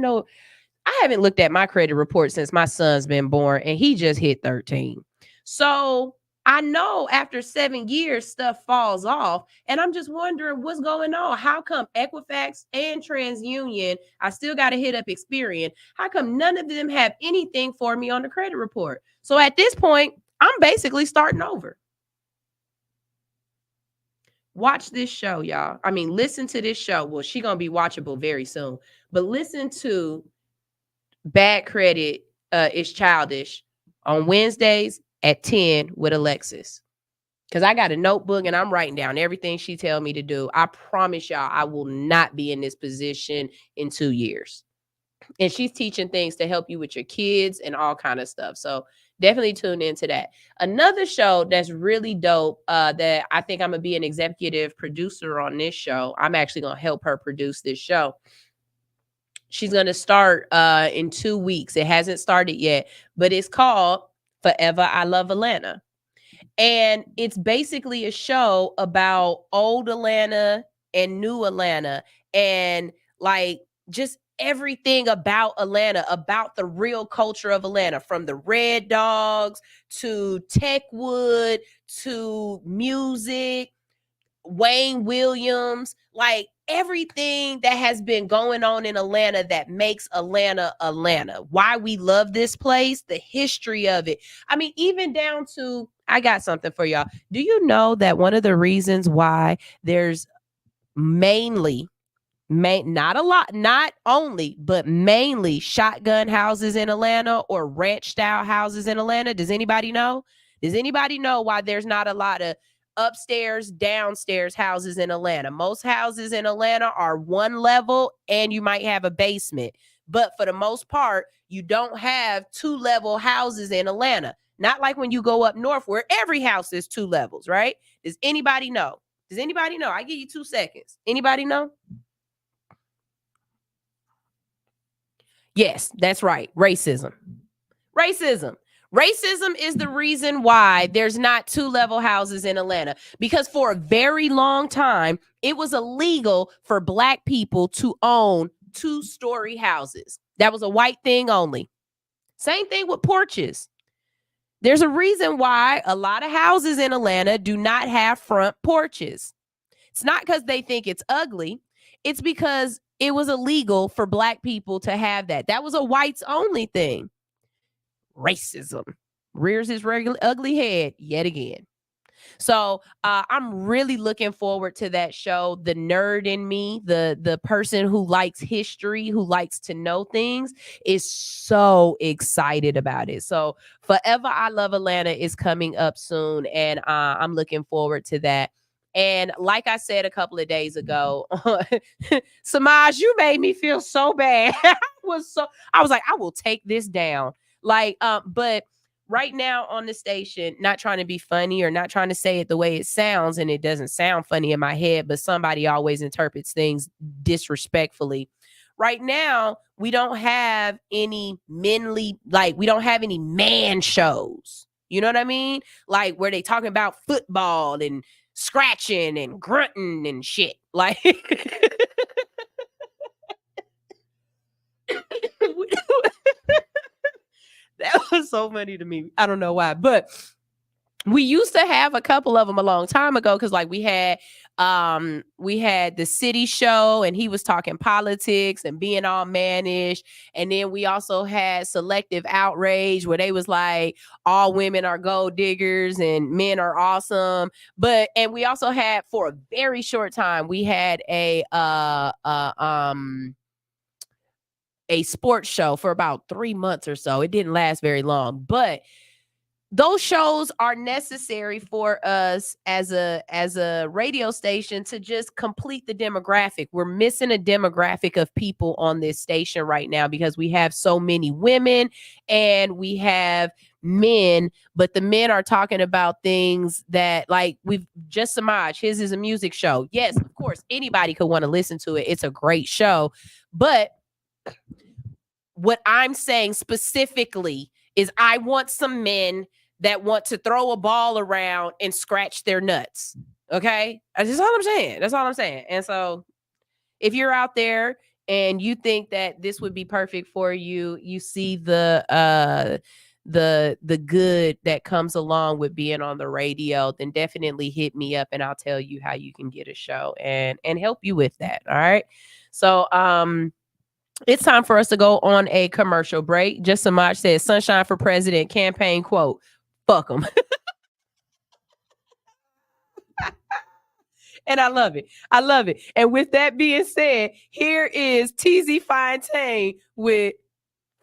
haven't looked at my credit report since my son's been born, and he just hit 13. So I know after 7 years, stuff falls off. And I'm just wondering what's going on. How come Equifax and TransUnion, I still got to hit up Experian. How come none of them have anything for me on the credit report? So at this point, I'm basically starting over. Watch this show, y'all. I mean, listen to this show. Well, she's going to be watchable very soon. But listen to Bad Credit is Childish on Wednesdays at 10 with Alexis. Because I got a notebook and I'm writing down everything she tell me to do. I promise y'all I will not be in this position in 2 years. And she's teaching things to help you with your kids and all kind of stuff. So definitely tune into that. Another show that's really dope that I think I'm going to be an executive producer on this show. I'm actually going to help her produce this show. She's going to start in 2 weeks. It hasn't started yet, but it's called Forever I Love Atlanta. And it's basically a show about old Atlanta and new Atlanta, and like just everything about Atlanta, about the real culture of Atlanta, from the Red Dogs to Techwood to music, Wayne Williams, like everything that has been going on in Atlanta that makes Atlanta Atlanta. Why we love this place, the history of it. I mean, even down to, I got something for y'all. Do you know that one of the reasons why there's not a lot, not only, but mainly shotgun houses in Atlanta or ranch style houses in Atlanta? Does anybody know? Does anybody know why there's not a lot of upstairs, downstairs houses in Atlanta? Most houses in Atlanta are one level and you might have a basement. But for the most part, you don't have 2-level houses in Atlanta. Not like when you go up north where every house is 2 levels, right? Does anybody know? Does anybody know? I give you 2 seconds. Anybody know? Yes, that's right. Racism. Racism is the reason why there's not 2-level houses in Atlanta, because for a very long time, it was illegal for Black people to own 2-story houses. That was a white thing only. Same thing with porches. There's a reason why a lot of houses in Atlanta do not have front porches. It's not because they think it's ugly. It's because it was illegal for Black people to have that. That was a whites only thing. Racism rears its ugly head yet again. So I'm really looking forward to that show. The nerd in me, the person who likes history, who likes to know things, is so excited about it. So Forever I Love Atlanta is coming up soon, and I'm looking forward to that. And like I said a couple of days ago, Samaj, you made me feel so bad. I was like, I will take this down. Like, but right now on the station, not trying to be funny or not trying to say it the way it sounds, and it doesn't sound funny in my head, but somebody always interprets things disrespectfully. Right now, we don't have any we don't have any man shows. You know what I mean? Like where they talking about football and scratching and grunting and shit. Like that was so funny to me. I don't know why, but we used to have a couple of them a long time ago, because like we had the City Show, and he was talking politics and being all mannish. And then we also had Selective Outrage, where they was like, all women are gold diggers and men are awesome. And we also had, for a very short time, we had a a sports show for about 3 months or so. It didn't last very long, but those shows are necessary for us as a radio station to just complete the demographic. We're missing a demographic of people on this station right now because we have so many women and we have men, but the men are talking about things that, like, we've just Samaj, his is a music show. Yes, of course, anybody could want to listen to it. It's a great show. But what I'm saying specifically is I want some men that want to throw a ball around and scratch their nuts. Okay? That's all I'm saying. That's all I'm saying. And so if you're out there and you think that this would be perfect for you, you see the good that comes along with being on the radio, then definitely hit me up and I'll tell you how you can get a show and help you with that. All right? So it's time for us to go on a commercial break. Just Samaj says, Sunshine for President campaign quote, fuck them. And I love it. I love it. And with that being said, here is TZ Fontaine with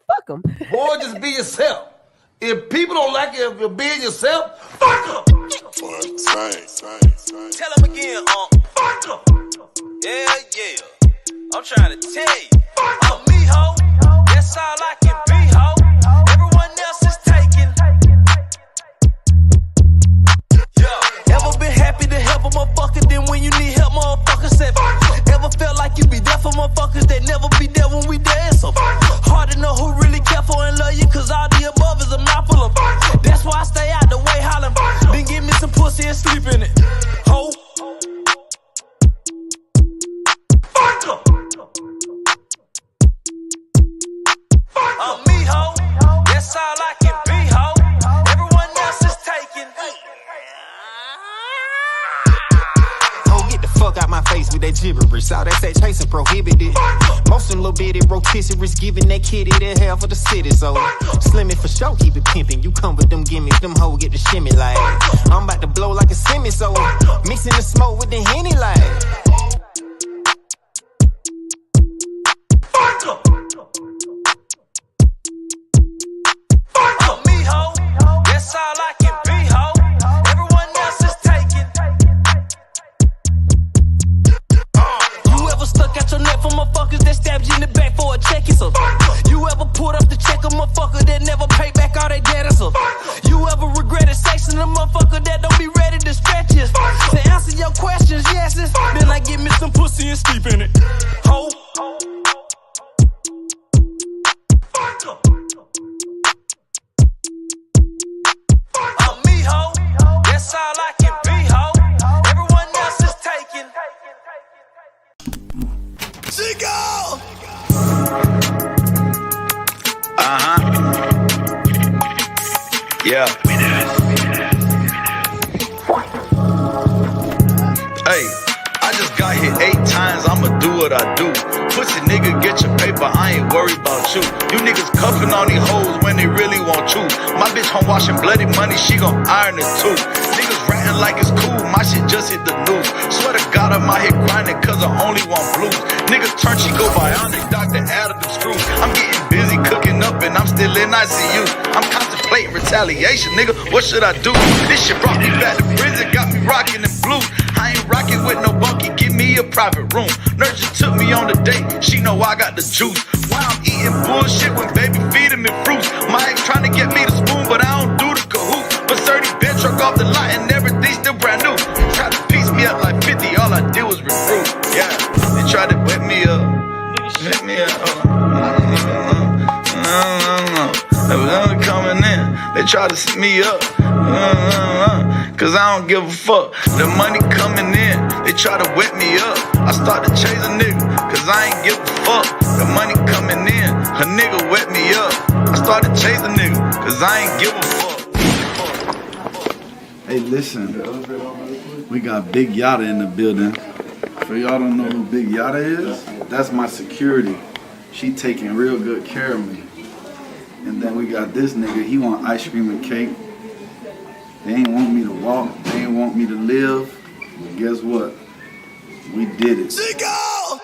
fuck them. Boy, just be yourself. If people don't like it, if you're being yourself, fuck them. Tell them again, fuck them. Yeah. I'm trying to tell you. I'm me, ho. That's all I can be, ho. Everyone else is taken. Yeah. Ever been happy to help a motherfucker? Then when you need help, motherfucker said, ever felt like you be there for motherfuckers that never be there when we dance? So hard to know who really care for and love you, cause all the above is a mouthful of. That's why I stay out the way, hollering. Then give me some pussy and sleep in it. Ho. Fuck em. I'm me, ho. That's all I can be, ho. Everyone else is taken. Oh, get the fuck out my face with that gibberish. All that say chasing prohibited. Most of them little bitty rotisseries giving that kitty the hell for the city. So slim it for sure, keep it pimping. You come with them gimmicks, them hoes get the shimmy like. I'm about to blow like a semi, so mixing the smoke with the Henny like. Fuck em. I'm me, ho. That's all I can be, ho. Everyone else is taken. You ever stuck out your neck for motherfuckers that stabbed you in the back for a check? So you ever pulled up the check a motherfucker that never paid back all their debt? So you ever regretted sexing a motherfucker that don't be ready to stretch you? To answer your questions, yes, then I give me some pussy and sleep in it. Ho. I'm me, ho. That's all I can be, ho. Everyone else is taken. Chico! Yeah. Hey, I just got hit 8 times, I'ma do what I do. Pussy nigga, get your paper, I ain't worried about you. You niggas cuffing on these hoes when they really want you. My bitch home washing bloody money, she gon' iron it too. Niggas ratting like it's cool, my shit just hit the news. Swear to God I'm out here grinding cause I only want blues. Niggas turn, she go bionic, doctor added them screws. I'm getting busy cooking up and I'm still in ICU. I'm contemplating retaliation, nigga, what should I do? This shit brought me back to prison, got me rocking in blue. I ain't rocking with no bunkie, give me a private room. Nurse just took me on a date, she know I got the juice. Why I'm eating bullshit when baby feeding me fruits. My ex trying to get me the spoon, but I don't do the cahoots. But 30 bench truck off the lot and everything still brand new. Tried to piece me up like 50, all I did was recruit. Yeah, they tried to wet me up. Let me up. They was only coming in, they tried to set me up. Cause I don't give a fuck. The money coming in, they try to wet me up. I start to chase a nigga, cause I ain't give a fuck. The money coming in, a nigga wet me up. I start to chase a nigga, cause I ain't give a fuck. Hey, listen, we got Big Yada in the building. For y'all don't know who Big Yada is, that's my security. She taking real good care of me. And then we got this nigga, he want ice cream and cake. They ain't want me to walk, they ain't want me to live. But guess what? We did it. Chico!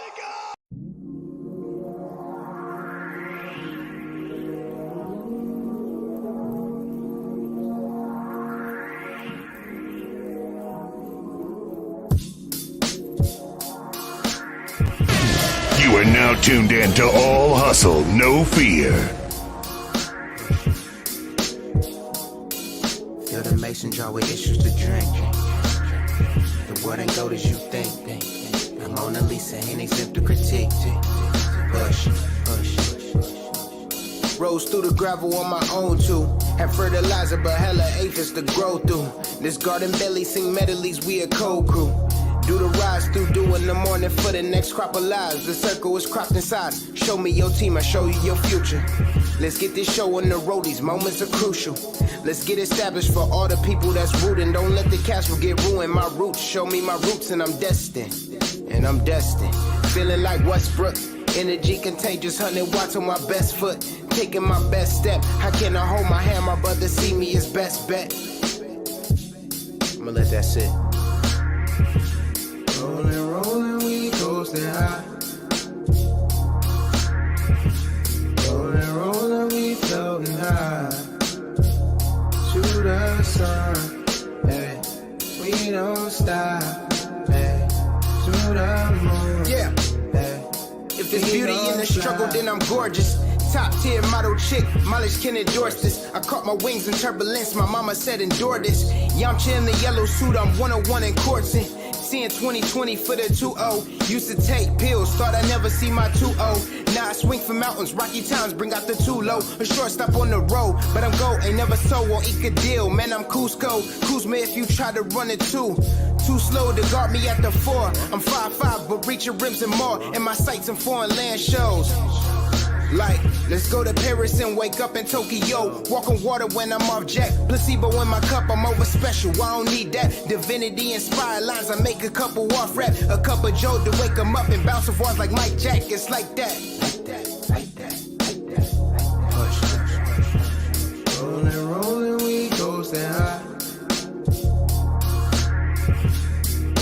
now tuned in to All Hustle, No Fear. Feel the mason jar with issues to drink. The world ain't gold as you think. I'm Mona Lisa, ain't exempt to critique. Push. Rose through the gravel on my own too. Have fertilizer, but hella aphids to grow through. This garden belly sing medleys, we a cold crew. Do the rise through, do in the morning for the next crop of lives. The circle is cropped in size. Show me your team, I show you your future. Let's get this show on the road, these moments are crucial. Let's get established for all the people that's rooting. Don't let the cash flow get ruined. My roots, show me my roots, and I'm destined. Feeling like Westbrook. Energy contagious, 100 watts on my best foot. Taking my best step. How can I hold my hand? My brother see me as best bet. I'ma let that sit. Rolling, we coasting high. Rolling, we floating high. To the sun, hey, we don't stop, hey, to the moon, yeah, hey. If there's beauty in the struggle, then I'm gorgeous. Top tier model chick, mileage can endorse this. I caught my wings in turbulence, my mama said endure this. Yamcha in the yellow suit, I'm 101 in coursing. Seeing 2020 for the 2-0. Used to take pills, thought I'd never see my 2-0. Now I swing for mountains, rocky towns, bring out the too low. A shortstop on the road, but I'm gold, ain't never so on Icadil. Man, I'm Cusco, Kuzma if you try to run it too. Too slow to guard me at the 4. I'm 5'5", but reaching rims and more. And my sights in foreign land shows. Like, let's go to Paris and wake up in Tokyo. Walk on water when I'm off jack. Placebo in my cup, I'm over special. I don't need that. Divinity inspired lines, I make a couple off rap. A cup of Joe to wake him up and bounce off walls like Mike Jack. It's like that. Push. Rolling, we coasting high.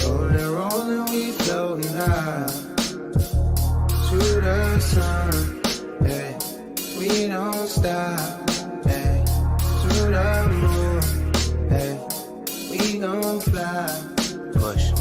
Rolling, we floating high. To the sun. Hey, we don't stop, hey, to the moon, hey, we gon' fly. Push.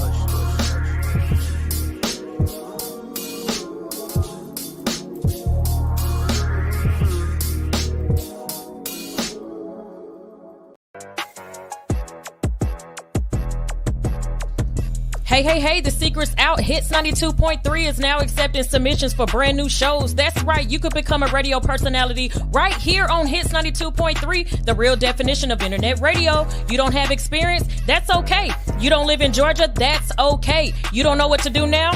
Hey, the secret's out. Hits 92.3 is now accepting submissions for brand new shows. That's right, you could become a radio personality right here on Hits 92.3, the real definition of internet radio. You don't have experience? That's okay. You don't live in Georgia? That's okay. You don't know what to do now?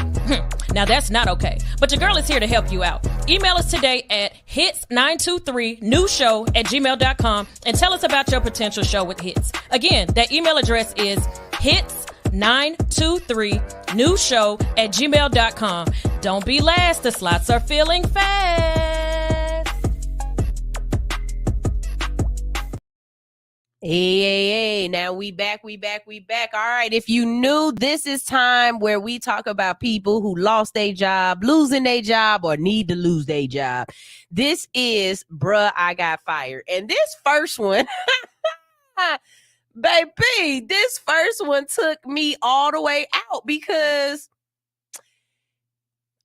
Now that's not okay. But your girl is here to help you out. Email us today at hits923newshow@gmail.com and tell us about your potential show with Hits. Again, that email address is hits923newshow@gmail.com. Don't be last. The slots are filling fast. Hey. Now we back. All right. If you knew, this is time where we talk about people who lost their job, losing their job, or need to lose their job. This is Bruh, I Got Fired. And this first one, baby, this first one took me all the way out because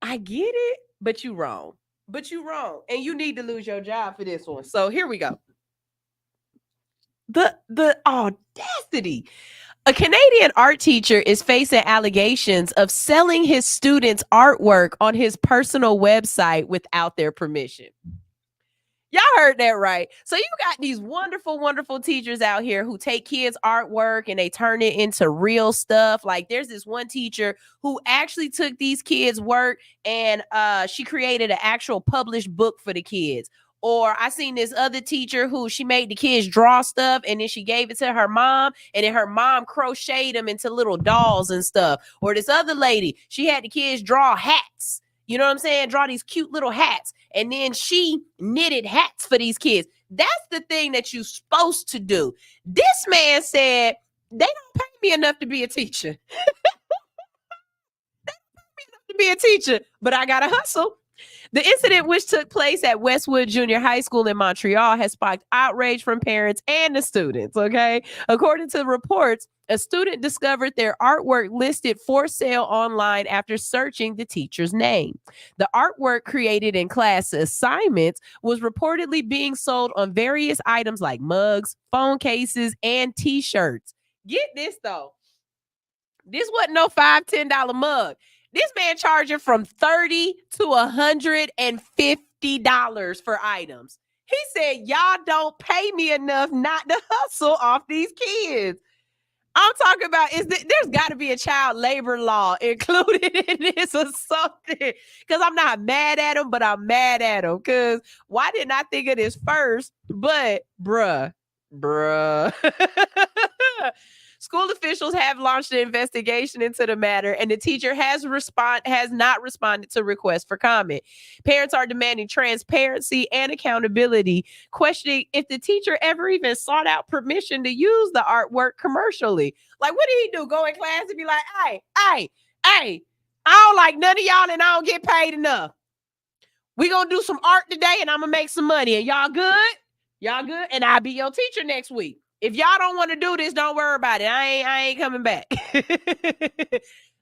I get it, but you wrong. And you need to lose your job for this one. So here we go. The audacity. A Canadian art teacher is facing allegations of selling his students' artwork on his personal website without their permission. Y'all heard that right. So you got these wonderful, wonderful teachers out here who take kids' artwork and they turn it into real stuff. Like there's this one teacher who actually took these kids' work and she created an actual published book for the kids. Or I seen this other teacher who she made the kids draw stuff and then she gave it to her mom and then her mom crocheted them into little dolls and stuff. Or this other lady, she had the kids draw hats. You know what I'm saying? Draw these cute little hats. And then she knitted hats for these kids. That's the thing that you're supposed to do. This man said, they don't pay me enough to be a teacher. They don't pay me enough to be a teacher, but I got to hustle. The incident, which took place at Westwood Junior High School in Montreal, has sparked outrage from parents and the students, okay? According to reports, a student discovered their artwork listed for sale online after searching the teacher's name. The artwork created in class assignments was reportedly being sold on various items like mugs, phone cases, and t-shirts. Get this, though. This wasn't no $5, $10 mug. This man charging from $30 to $150 for items. He said, y'all don't pay me enough not to hustle off these kids. I'm talking about, there's got to be a child labor law included in this or something. Because I'm not mad at him, but I'm mad at him. Because why didn't I think of this first? But, bruh. School officials have launched an investigation into the matter, and the teacher has not responded to requests for comment. Parents are demanding transparency and accountability, questioning if the teacher ever even sought out permission to use the artwork commercially. Like, what did he do? Go in class and be like, hey, I don't like none of y'all and I don't get paid enough. We gonna do some art today and I'm gonna make some money. And y'all good? Y'all good? And I'll be your teacher next week. If y'all don't want to do this, don't worry about it. I ain't coming back.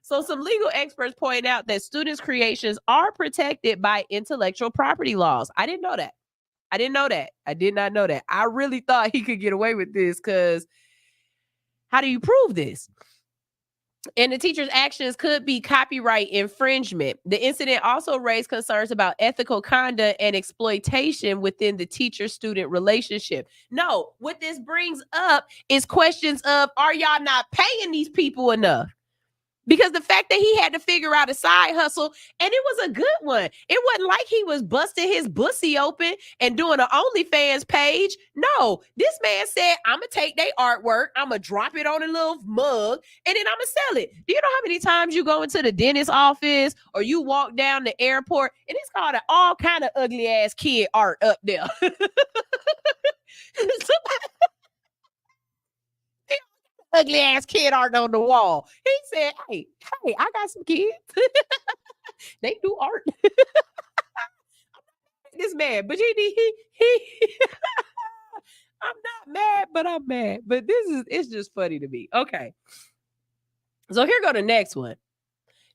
So some legal experts point out that students' creations are protected by intellectual property laws. I didn't know that. I did not know that. I really thought he could get away with this because how do you prove this? And the teacher's actions could be copyright infringement. The incident also raised concerns about ethical conduct and exploitation within the teacher-student relationship. No, what this brings up is questions of, are y'all not paying these people enough? Because the fact that he had to figure out a side hustle, and it was a good one. It wasn't like he was busting his bussy open and doing an OnlyFans page. No, this man said, I'm going to take their artwork, I'm going to drop it on a little mug, and then I'm going to sell it. Do you know how many times you go into the dentist office or you walk down the airport, and it's called all kind of ugly-ass kid art up there? Ugly ass kid art on the wall. He said, hey, I got some kids. They do art. This man, but he I'm not mad, but I'm mad. But it's just funny to me. Okay. So here go the next one.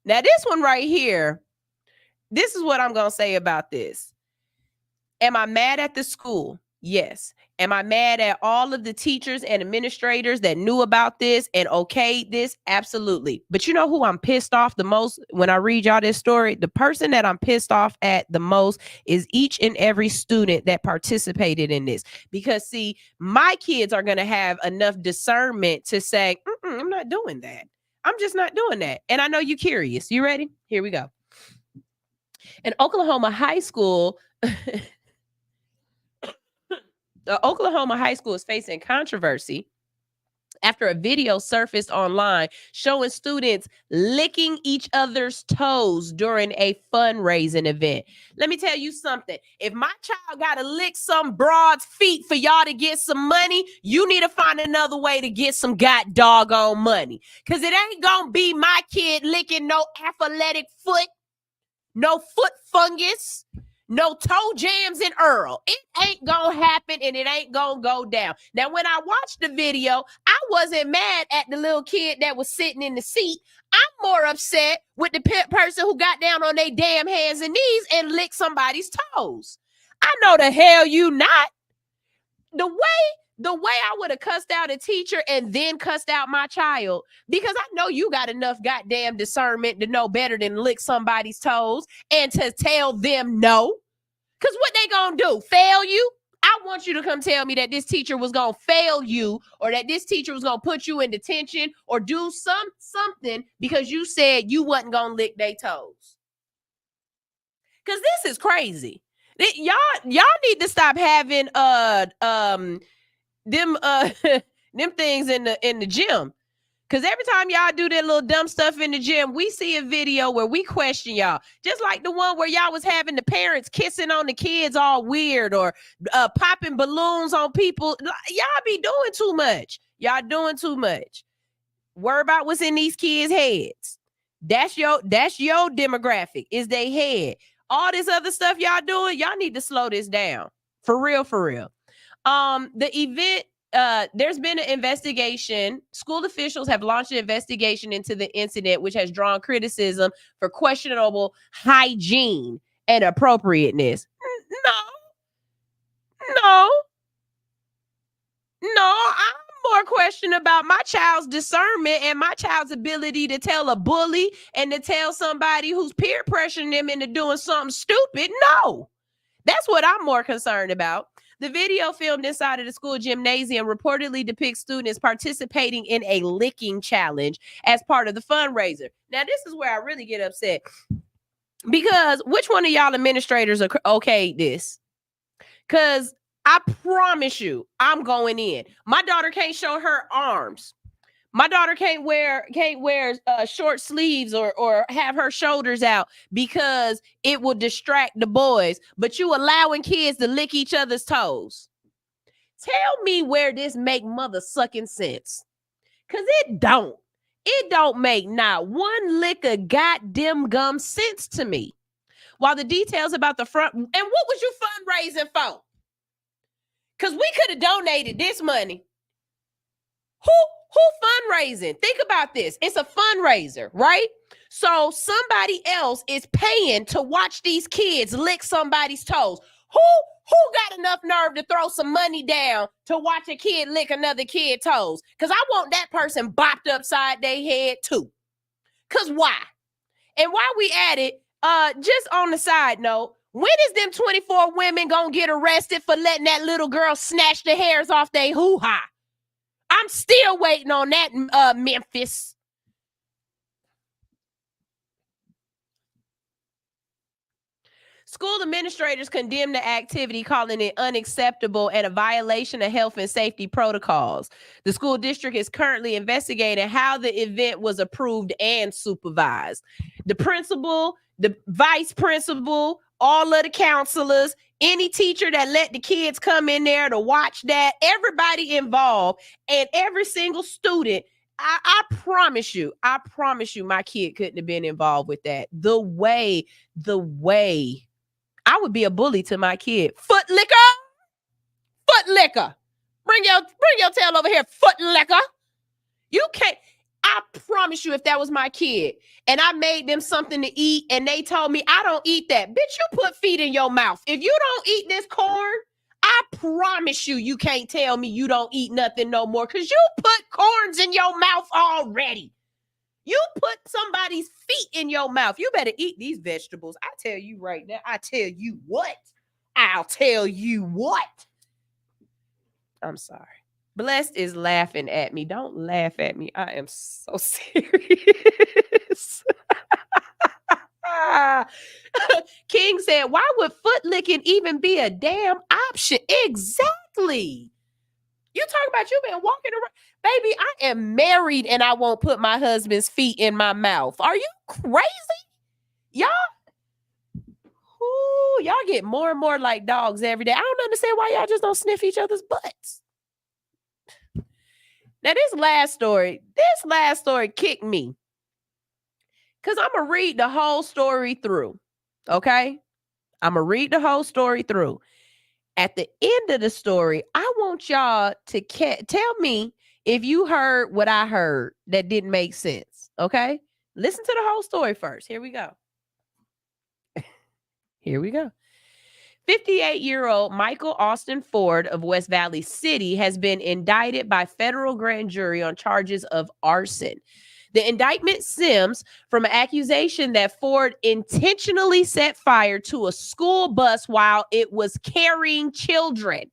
Now, this one right here, this is what I'm going to say about this. Am I mad at the school? Yes. Am I mad at all of the teachers and administrators that knew about this and okayed this? Absolutely. But you know who I'm pissed off the most when I read y'all this story? The person that I'm pissed off at the most is each and every student that participated in this. Because, see, my kids are going to have enough discernment to say, I'm not doing that. I'm just not doing that. And I know you're curious. You ready? Here we go. In Oklahoma high school... Oklahoma high school is facing controversy after a video surfaced online showing students licking each other's toes during a fundraising event. Let me tell you something. If my child got to lick some broad's feet for y'all to get some money, you need to find another way to get some god doggone money. Because it ain't going to be my kid licking no athletic foot, no foot fungus, no toe jams in Earl. It ain't gonna happen and it ain't gonna go down. Now, when I watched the video, I wasn't mad at the little kid that was sitting in the seat. I'm more upset with the person who got down on their damn hands and knees and licked somebody's toes. I know the hell you not. The way I would have cussed out a teacher and then cussed out my child, because I know you got enough goddamn discernment to know better than lick somebody's toes and to tell them no. Because what they gonna do? Fail you? I want you to come tell me that this teacher was gonna fail you or that this teacher was gonna put you in detention or do something because you said you wasn't gonna lick their toes. Because this is crazy. Y'all need to stop having them things in the gym. Because every time y'all do that little dumb stuff in the gym, we see a video where we question y'all. Just like the one where y'all was having the parents kissing on the kids all weird or popping balloons on people. Y'all be doing too much. Y'all doing too much. Worry about what's in these kids' heads. That's your demographic, is they head. All this other stuff y'all doing, y'all need to slow this down. For real, for real. The event, there's been an investigation. School officials have launched an investigation into the incident, which has drawn criticism for questionable hygiene and appropriateness. No. I'm more questioned about my child's discernment and my child's ability to tell a bully and to tell somebody who's peer pressuring them into doing something stupid. No, that's what I'm more concerned about. The video filmed inside of the school gymnasium reportedly depicts students participating in a licking challenge as part of the fundraiser. Now, this is where I really get upset, because which one of y'all administrators are okay this? Because I promise you, I'm going in. My daughter can't show her arms. My daughter can't wear short sleeves or have her shoulders out because it will distract the boys. But you allowing kids to lick each other's toes. Tell me where this make mother sucking sense. Because it don't. It don't make not one lick of goddamn gum sense to me. While the details about the front, and what was you fundraising for? Because we could have donated this money. Who fundraising? Think about this. It's a fundraiser, right? So somebody else is paying to watch these kids lick somebody's toes. Who got enough nerve to throw some money down to watch a kid lick another kid's toes? Because I want that person bopped upside their head too. Because why? And while we at it, just on the side note, when is them 24 women gonna get arrested for letting that little girl snatch the hairs off their hoo-ha? I'm still waiting on that, Memphis. School administrators condemned the activity, calling it unacceptable and a violation of health and safety protocols. The school district is currently investigating how the event was approved and supervised. The principal, the vice principal, all of the counselors, any teacher that let the kids come in there to watch that, everybody involved, and every single student. I promise you, my kid couldn't have been involved with that. The way I would be a bully to my kid. Foot licker. Bring your tail over here, foot licker. You can't. I promise you, if that was my kid and I made them something to eat and they told me I don't eat that, bitch, you put feet in your mouth. If you don't eat this corn, I promise you can't tell me you don't eat nothing no more, because you put corns in your mouth already. You put somebody's feet in your mouth. You better eat these vegetables. I tell you right now. I'll tell you what. I'm sorry. Blessed is laughing at me. Don't laugh at me. I am so serious. King said, why would foot licking even be a damn option? Exactly. You talk about you been walking around. Baby, I am married and I won't put my husband's feet in my mouth. Are you crazy? Y'all get more and more like dogs every day. I don't understand why y'all just don't sniff each other's butts. Now, this last story kicked me. Because I'm going to read the whole story through. Okay? I'm going to read the whole story through. At the end of the story, I want y'all to tell me if you heard what I heard that didn't make sense. Okay? Listen to the whole story first. Here we go. 58-year-old Michael Austin Ford of West Valley City has been indicted by federal grand jury on charges of arson. The indictment stems from an accusation that Ford intentionally set fire to a school bus while it was carrying children.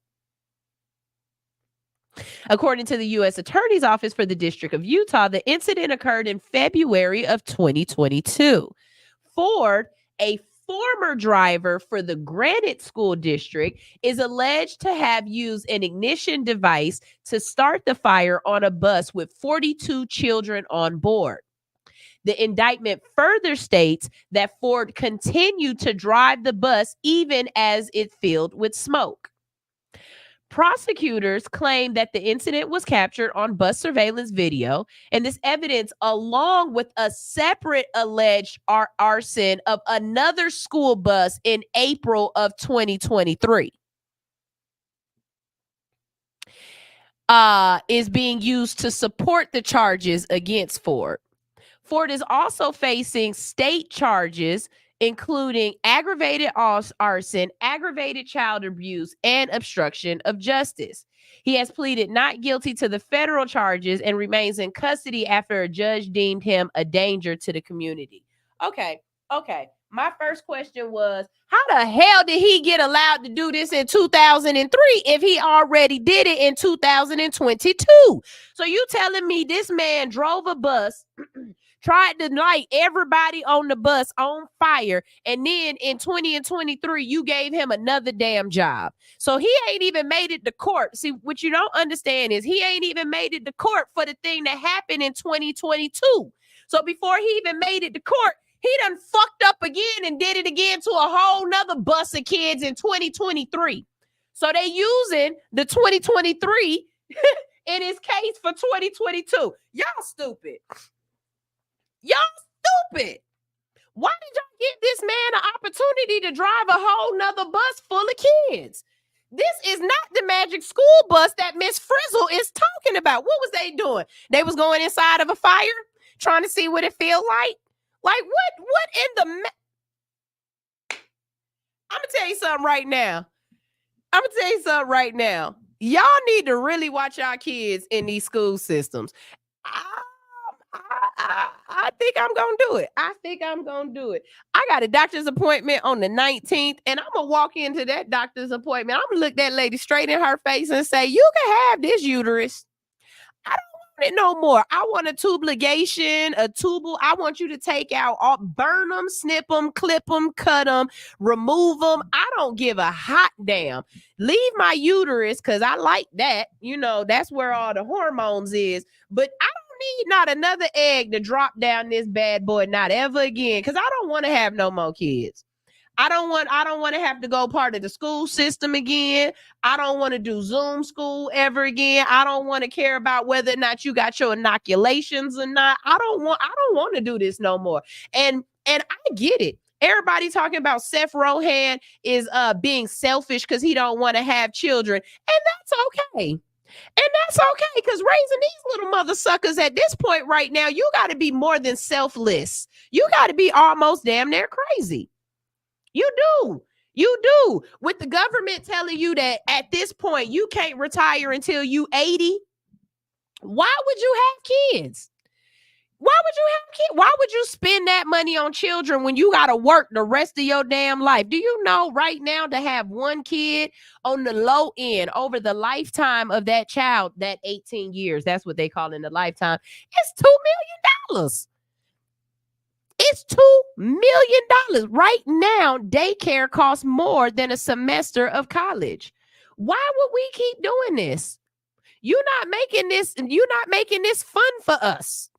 According to the U.S. Attorney's Office for the District of Utah, the incident occurred in February of 2022. Ford, a former driver for the Granite School District, is alleged to have used an ignition device to start the fire on a bus with 42 children on board. The indictment further states that Ford continued to drive the bus even as it filled with smoke. Prosecutors claim that the incident was captured on bus surveillance video, and this evidence, along with a separate alleged arson of another school bus in April of 2023, is being used to support the charges against Ford. Ford is also facing state charges, including aggravated arson, aggravated child abuse, and obstruction of justice. He has pleaded not guilty to the federal charges and remains in custody after a judge deemed him a danger to the community. Okay. My first question was, how the hell did he get allowed to do this in 2003 if he already did it in 2022? So you telling me this man drove a bus, tried to light everybody on the bus on fire, and then in 2023, you gave him another damn job. So he ain't even made it to court. See, what you don't understand is he ain't even made it to court for the thing that happened in 2022. So before he even made it to court, he done fucked up again and did it again to a whole nother bus of kids in 2023. So they using the 2023 in his case for 2022. Y'all stupid. Y'all stupid. Why did y'all give this man an opportunity to drive a whole nother bus full of kids? This is not the magic school bus that Miss Frizzle is talking about. What was they doing? They was going inside of a fire, trying to see what it feel like. Like what in the I'm gonna tell you something right now. Y'all need to really watch our kids in these school systems. I think I'm gonna do it. I got a doctor's appointment on the 19th, and I'm gonna walk into that doctor's appointment. I'm gonna look that lady straight in her face and say, "You can have this uterus. I don't want it no more. I want a tubligation, a tubal. I want you to take out all, burn them, snip them, clip them, cut them, remove them. I don't give a hot damn. Leave my uterus because I like that. You know, that's where all the hormones is. But I don't need not another egg to drop down this bad boy, not ever again, because I don't want to have no more kids. I don't want to have to go part of the school system again. I don't want to do Zoom school ever again. I don't want to care about whether or not you got your inoculations or not. I don't want to do this no more. And I get it. Everybody talking about Seth Rohan is being selfish because he don't want to have children. And that's okay. And that's okay, because raising these little mother suckers at this point right now, you got to be more than selfless. You got to be almost damn near crazy. You do. With the government telling you that at this point you can't retire until you 80, why would you have kids? Why would you spend that money on children when you got to work the rest of your damn life? Do you know right now to have one kid on the low end over the lifetime of that child, that 18 years, that's what they call in the lifetime, it's $2 million. It's $2 million. Right now, daycare costs more than a semester of college. Why would we keep doing this? You're not making this fun for us.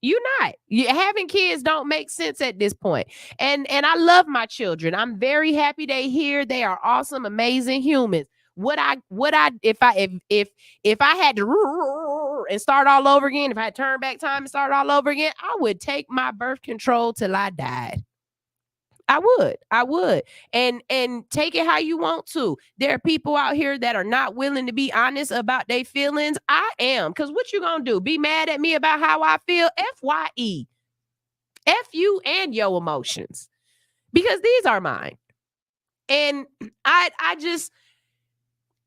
Having kids don't make sense at this point. And I love my children. I'm very happy they're here. They are awesome, amazing humans. If I had to and start all over again, if I had turned back time and start all over again, I would take my birth control till I died. I would. And take it how you want to. There are people out here that are not willing to be honest about their feelings. I am. Because what you gonna do? Be mad at me about how I feel? FYE. F you and your emotions. Because these are mine. And I just,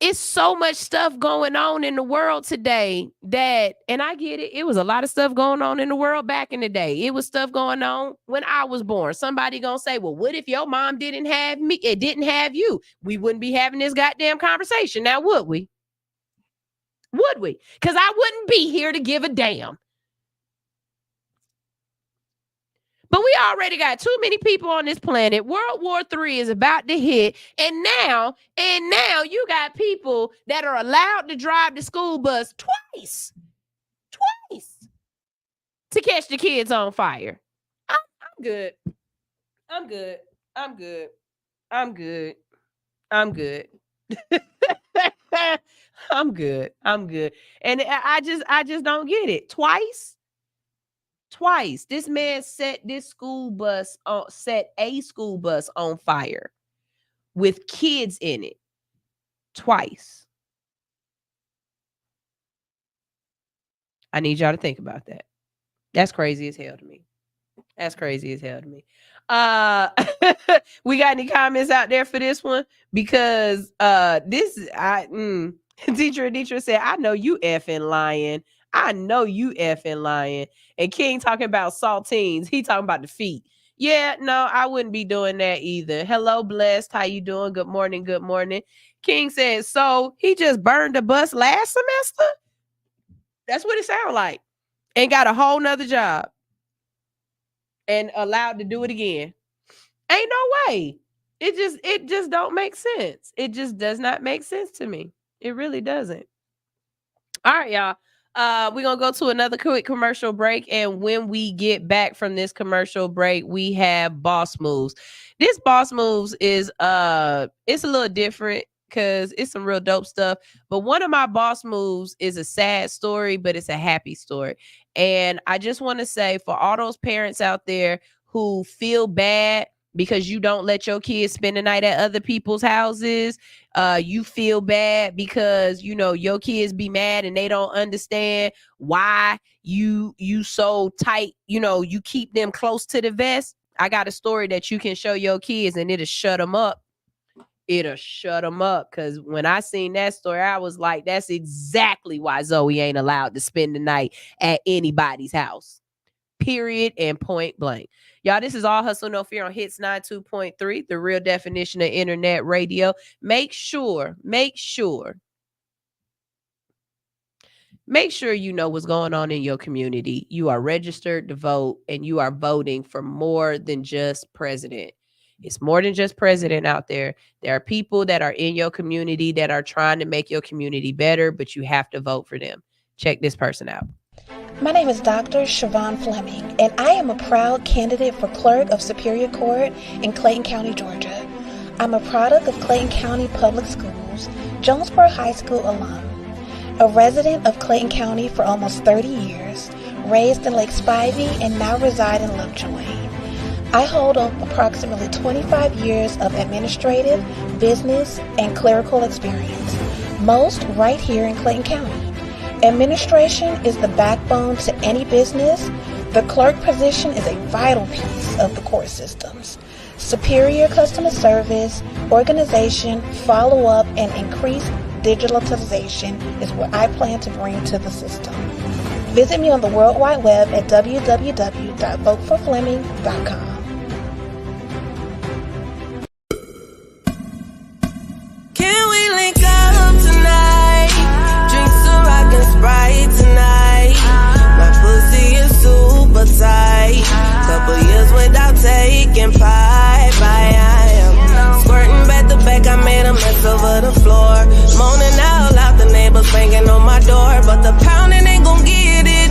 it's so much stuff going on in the world today that, and I get it. It was a lot of stuff going on in the world back in the day. It was stuff going on when I was born. Somebody gonna say, well, what if your mom didn't have me? It didn't have you. We wouldn't be having this goddamn conversation now, would we? Would we? Because I wouldn't be here to give a damn. But we already got too many people on this planet. World War III is about to hit. And now you got people that are allowed to drive the school bus twice to catch the kids on fire. I'm good. I'm good. And I just don't get it. Twice. This man set a school bus on fire with kids in it. Twice. I need y'all to think about that. That's crazy as hell to me. We got any comments out there for this one? Because Deidre said, I know you effing lying. And King talking about saltines. He talking about the feet. Yeah, no, I wouldn't be doing that either. Hello, Blessed. How you doing? Good morning. King says, so he just burned the bus last semester? That's what it sounds like. And got a whole nother job. And allowed to do it again. Ain't no way. It just don't make sense. It just does not make sense to me. It really doesn't. All right, y'all. We're gonna go to another quick commercial break. And when we get back from this commercial break, we have Boss Moves. This Boss Moves is it's a little different because it's some real dope stuff. But one of my Boss Moves is a sad story, but it's a happy story. And I just want to say, for all those parents out there who feel bad because you don't let your kids spend the night at other people's houses, you feel bad because your kids be mad and they don't understand why you so tight, you keep them close to the vest. I got a story that you can show your kids and it'll shut them up. Because when I seen that story, I was like, that's exactly why Zoe ain't allowed to spend the night at anybody's house. Period and point blank. Y'all, this is All Hustle No Fear on Hits 92.3, the real definition of internet radio. Make sure you know what's going on in your community. You are registered to vote and you are voting for more than just president. It's more than just president out there. There are people that are in your community that are trying to make your community better, but you have to vote for them. Check this person out. My name is Dr. Siobhan Fleming, and I am a proud candidate for Clerk of Superior Court in Clayton County, Georgia. I'm a product of Clayton County Public Schools, Jonesboro High School alum, a resident of Clayton County for almost 30 years, raised in Lake Spivey, and now reside in Lovejoy. I hold approximately 25 years of administrative, business, and clerical experience, most right here in Clayton County. Administration is the backbone to any business. The clerk position is a vital piece of the court systems. Superior customer service, organization, follow-up, and increased digitalization is what I plan to bring to the system. Visit me on the World Wide Web at www.voteforfleming.com. Can we link up tonight? Drink some rock and Sprite tonight. My pussy is super tight. Couple years without taking pipe. I am squirting back to back. I made a mess over the floor. Moaning out loud, the neighbors banging on my door. But the pounding ain't gon' get it.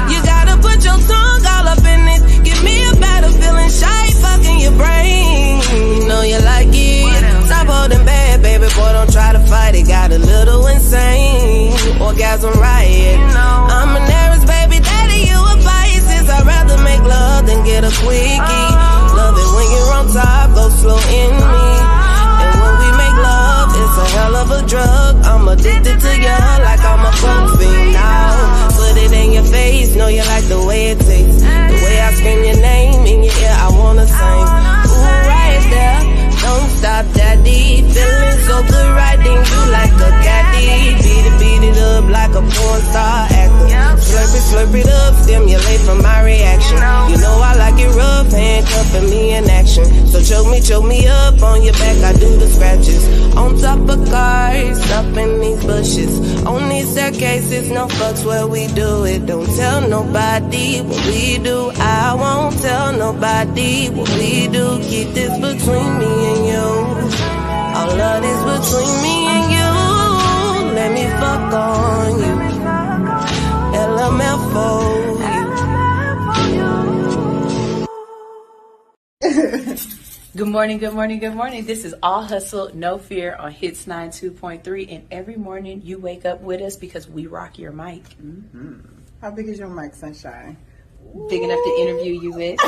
You gotta put your tongue all up in it. Give me a better feeling shy, fucking your brain. You know you like it. Stop holding back, baby boy, don't try to fight it. Got a little insane. Orgasm riot. I'm an Aries, baby daddy, you a Pisces. I'd rather make love than get a quickie. Love it when you're on top, go slow in me. And when we make love, it's a hell of a drug. I'm addicted to you like I'm a coke fiend now. Put it in your face, know you like the way it tastes. The way I scream your name in your ear, I wanna sing. Ooh, right there, don't stop, daddy. Feeling so good, riding you like a caddy. Beat it up like a porn star actor. Slurp it up, stimulate from my reaction. You know I like it rough, handcuffing me in action. So choke me up on your back, I do the scratches. On top of cars, up in these bushes. On these staircases, no fucks where we do it. Don't tell nobody what we do. I won't tell nobody what we do. Keep this between me and you. All of this between me and you. Let me fuck on you. LML for you. Good morning, good morning, good morning. This is All Hustle, No Fear on Hits 92.3. And every morning you wake up with us because we rock your mic. Mm-hmm. How big is your mic, Sunshine? Big enough to interview you with.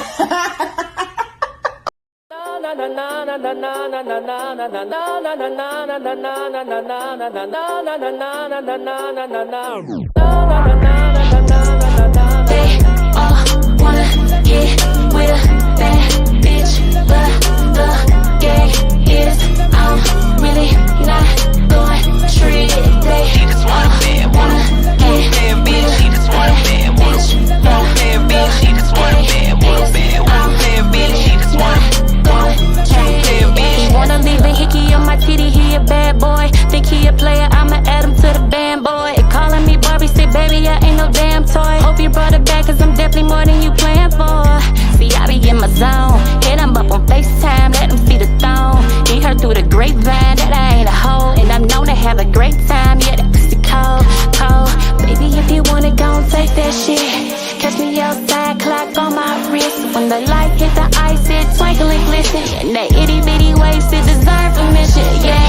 Wanna get with a bad bitch, but the gay is I'm really not going to treat it. She just wanna get bad bitch. She just wanna bad bitch. Bad bitch. She just wanna bad bitch. She just wanna bad bitch. He wanna leave a hickey on my titty. He a bad boy. Think he a player. I'ma add him to the band, boy. Calling me Barbie, say baby I ain't no damn toy. Hope you brought it back, cause I'm definitely more than you planned for. See, I be in my zone. Hit him up on FaceTime, let him see the thong. He heard through the grapevine that I ain't a hoe, and I'm known to have a great time. Yeah, that pussy cold, cold. Baby, if you wanna go and take that shit, catch me outside, clock on my wrist. When the light hit the ice, it twinkle and glisten. And that itty bitty waist, it deserve permission. Yeah,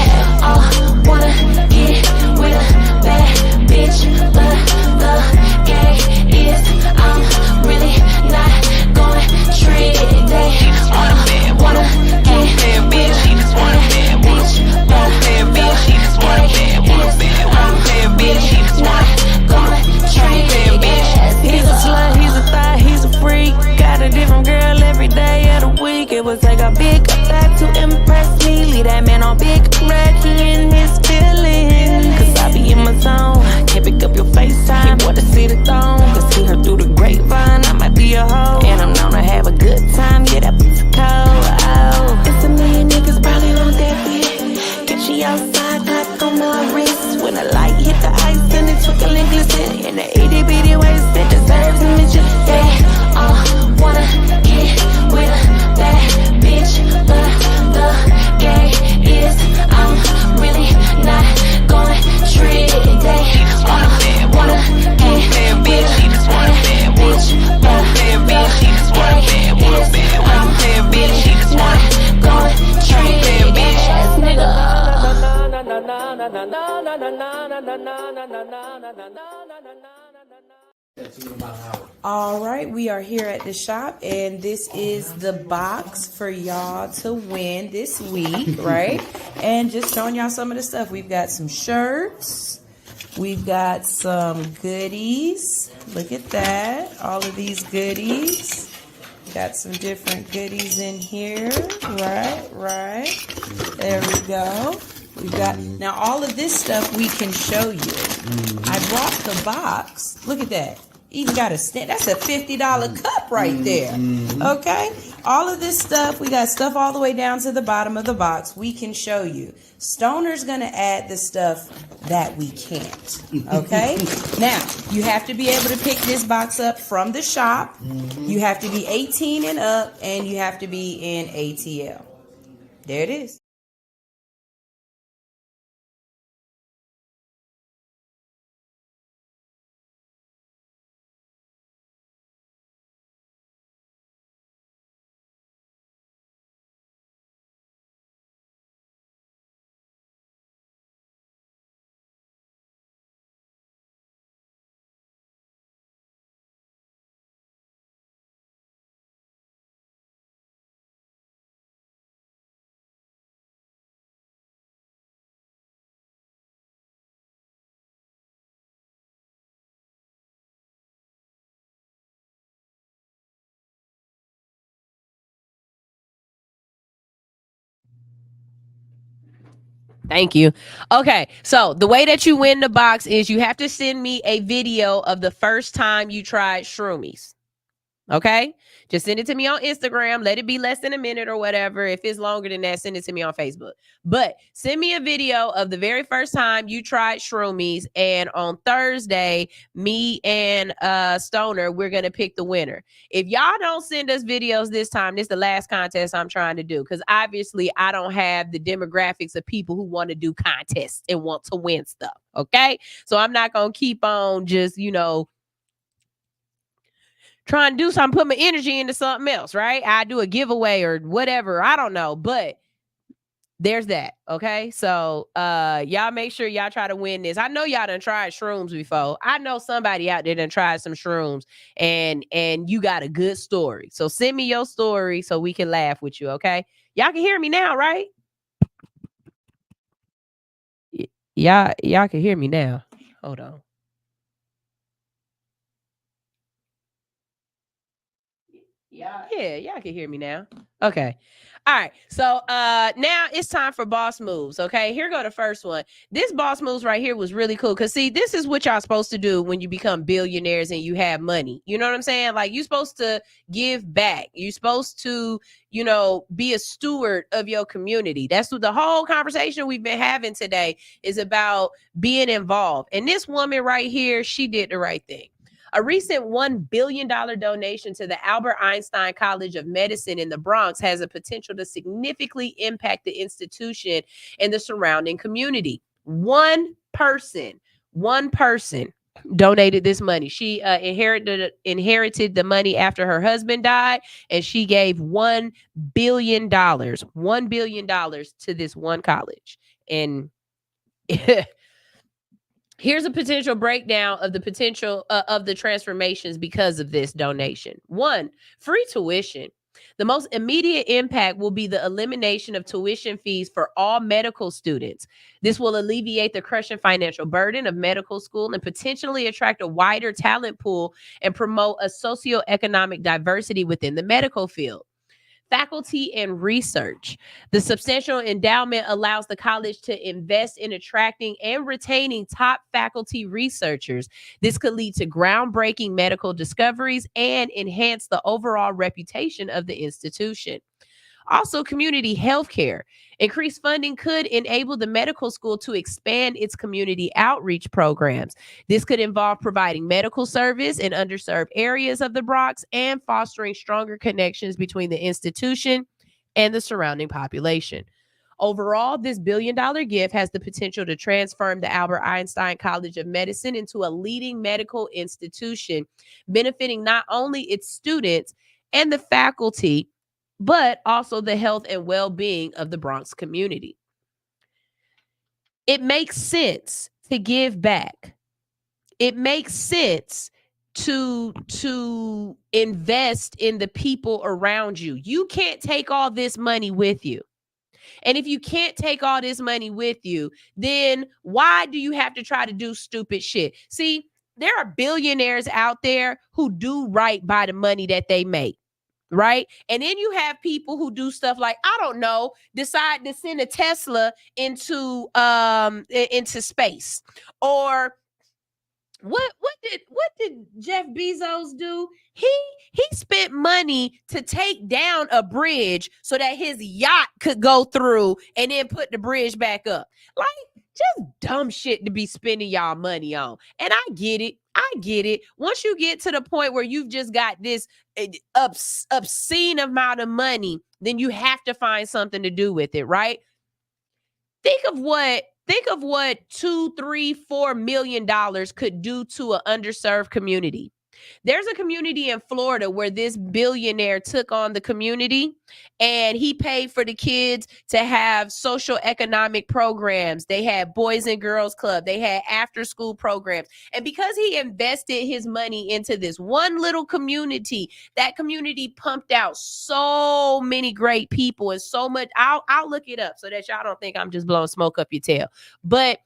wanna get with a bad bitch, but the gay is I'm really not going treat it. They wanna get bitch, she just wanna bad bitch, bad bitch, she just wanna bad bitch, she just wanna going treat it. He's a slut, he's a thot, he's a freak. Got a different girl every day of the week. It would take a big attack to impress me. Leave that man on big red, he in his feelings. Cause I be in my zone, can't pick up your FaceTime. He want to see the thong, cause he heard through the grapevine I might be a hoe, and I'm known to have a good time. Yeah, that pussy cold, oh. It's a million niggas probably want that bitch. Catch me outside, clock on my wrist. When the light hit the ice and it twinkle and glisten. And the itty bitty waist, it deserves a mention. They wanna get with a bad bitch, but the gay is I'm really not going to treat it. They wanna get with a bad bitch, but the gay is I'm really not going to treat it. Ass nigga. All right, we are here at the shop, and this is the box for y'all to win this week, right? And just showing y'all some of the stuff. We've got some shirts. We've got some goodies. Look at that. All of these goodies. Got some different goodies in here. Right. There we go. We've got, now all of this stuff we can show you. I brought the box. Look at that. Even got a stand. That's a $50 cup right there. Okay. All of this stuff, we got stuff all the way down to the bottom of the box. We can show you. Stoner's going to add the stuff that we can't. Okay. Now, you have to be able to pick this box up from the shop. You have to be 18 and up, and you have to be in ATL. There it is. Thank you. Okay, so the way that you win the box is you have to send me a video of the first time you tried shroomies. Okay? Just send it to me on Instagram. Let it be less than a minute or whatever. If it's longer than that, send it to me on Facebook. But send me a video of the very first time you tried shroomies. And on Thursday, me and Stoner, we're going to pick the winner. If y'all don't send us videos this time, this is the last contest I'm trying to do. Because obviously, I don't have the demographics of people who want to do contests and want to win stuff. Okay? So I'm not going to keep on just, trying to do something, put my energy into something else, right? I do a giveaway or whatever. I don't know, but there's that. Okay. So y'all make sure y'all try to win this. I know y'all done tried shrooms before. I know somebody out there done tried some shrooms and you got a good story. So send me your story so we can laugh with you. Okay. Y'all can hear me now, right? Y'all can hear me now. Hold on. Yeah, y'all can hear me now. Okay. All right. So now it's time for boss moves. Okay. Here go the first one. This boss moves right here was really cool. Cause see, this is what y'all supposed to do when you become billionaires and you have money. You know what I'm saying? Like you're supposed to give back. You're supposed to, be a steward of your community. That's what the whole conversation we've been having today is about, being involved. And this woman right here, she did the right thing. A recent $1 billion donation to the Albert Einstein College of Medicine in the Bronx has a potential to significantly impact the institution and the surrounding community. One person donated this money. She inherited the money after her husband died, and she gave $1 billion to this one college. And here's a potential breakdown of the potential of the transformations because of this donation. 1, free tuition. The most immediate impact will be the elimination of tuition fees for all medical students. This will alleviate the crushing financial burden of medical school and potentially attract a wider talent pool and promote a socioeconomic diversity within the medical field. Faculty and research. The substantial endowment allows the college to invest in attracting and retaining top faculty researchers. This could lead to groundbreaking medical discoveries and enhance the overall reputation of the institution. Also, community healthcare. Increased funding could enable the medical school to expand its community outreach programs. This could involve providing medical service in underserved areas of the Bronx and fostering stronger connections between the institution and the surrounding population. Overall, this $1 billion gift has the potential to transform the Albert Einstein College of Medicine into a leading medical institution, benefiting not only its students and the faculty, but also the health and well-being of the Bronx community. It makes sense to give back. It makes sense to invest in the people around you. You can't take all this money with you. And if you can't take all this money with you, then why do you have to try to do stupid shit? See, there are billionaires out there who do right by the money that they make. Right. And then you have people who do stuff like, I don't know, decide to send a Tesla into space. Or what did Jeff Bezos do? He spent money to take down a bridge so that his yacht could go through and then put the bridge back up. Like, just dumb shit to be spending y'all money on. And I get it. Once you get to the point where you've just got this obscene amount of money, then you have to find something to do with it, right? Think of what $2, $3, $4 million could do to an underserved community. There's a community in Florida where this billionaire took on the community and he paid for the kids to have social economic programs. They had Boys and Girls Club. They had after school programs. And because he invested his money into this one little community, that community pumped out so many great people and so much. I'll look it up so that y'all don't think I'm just blowing smoke up your tail. But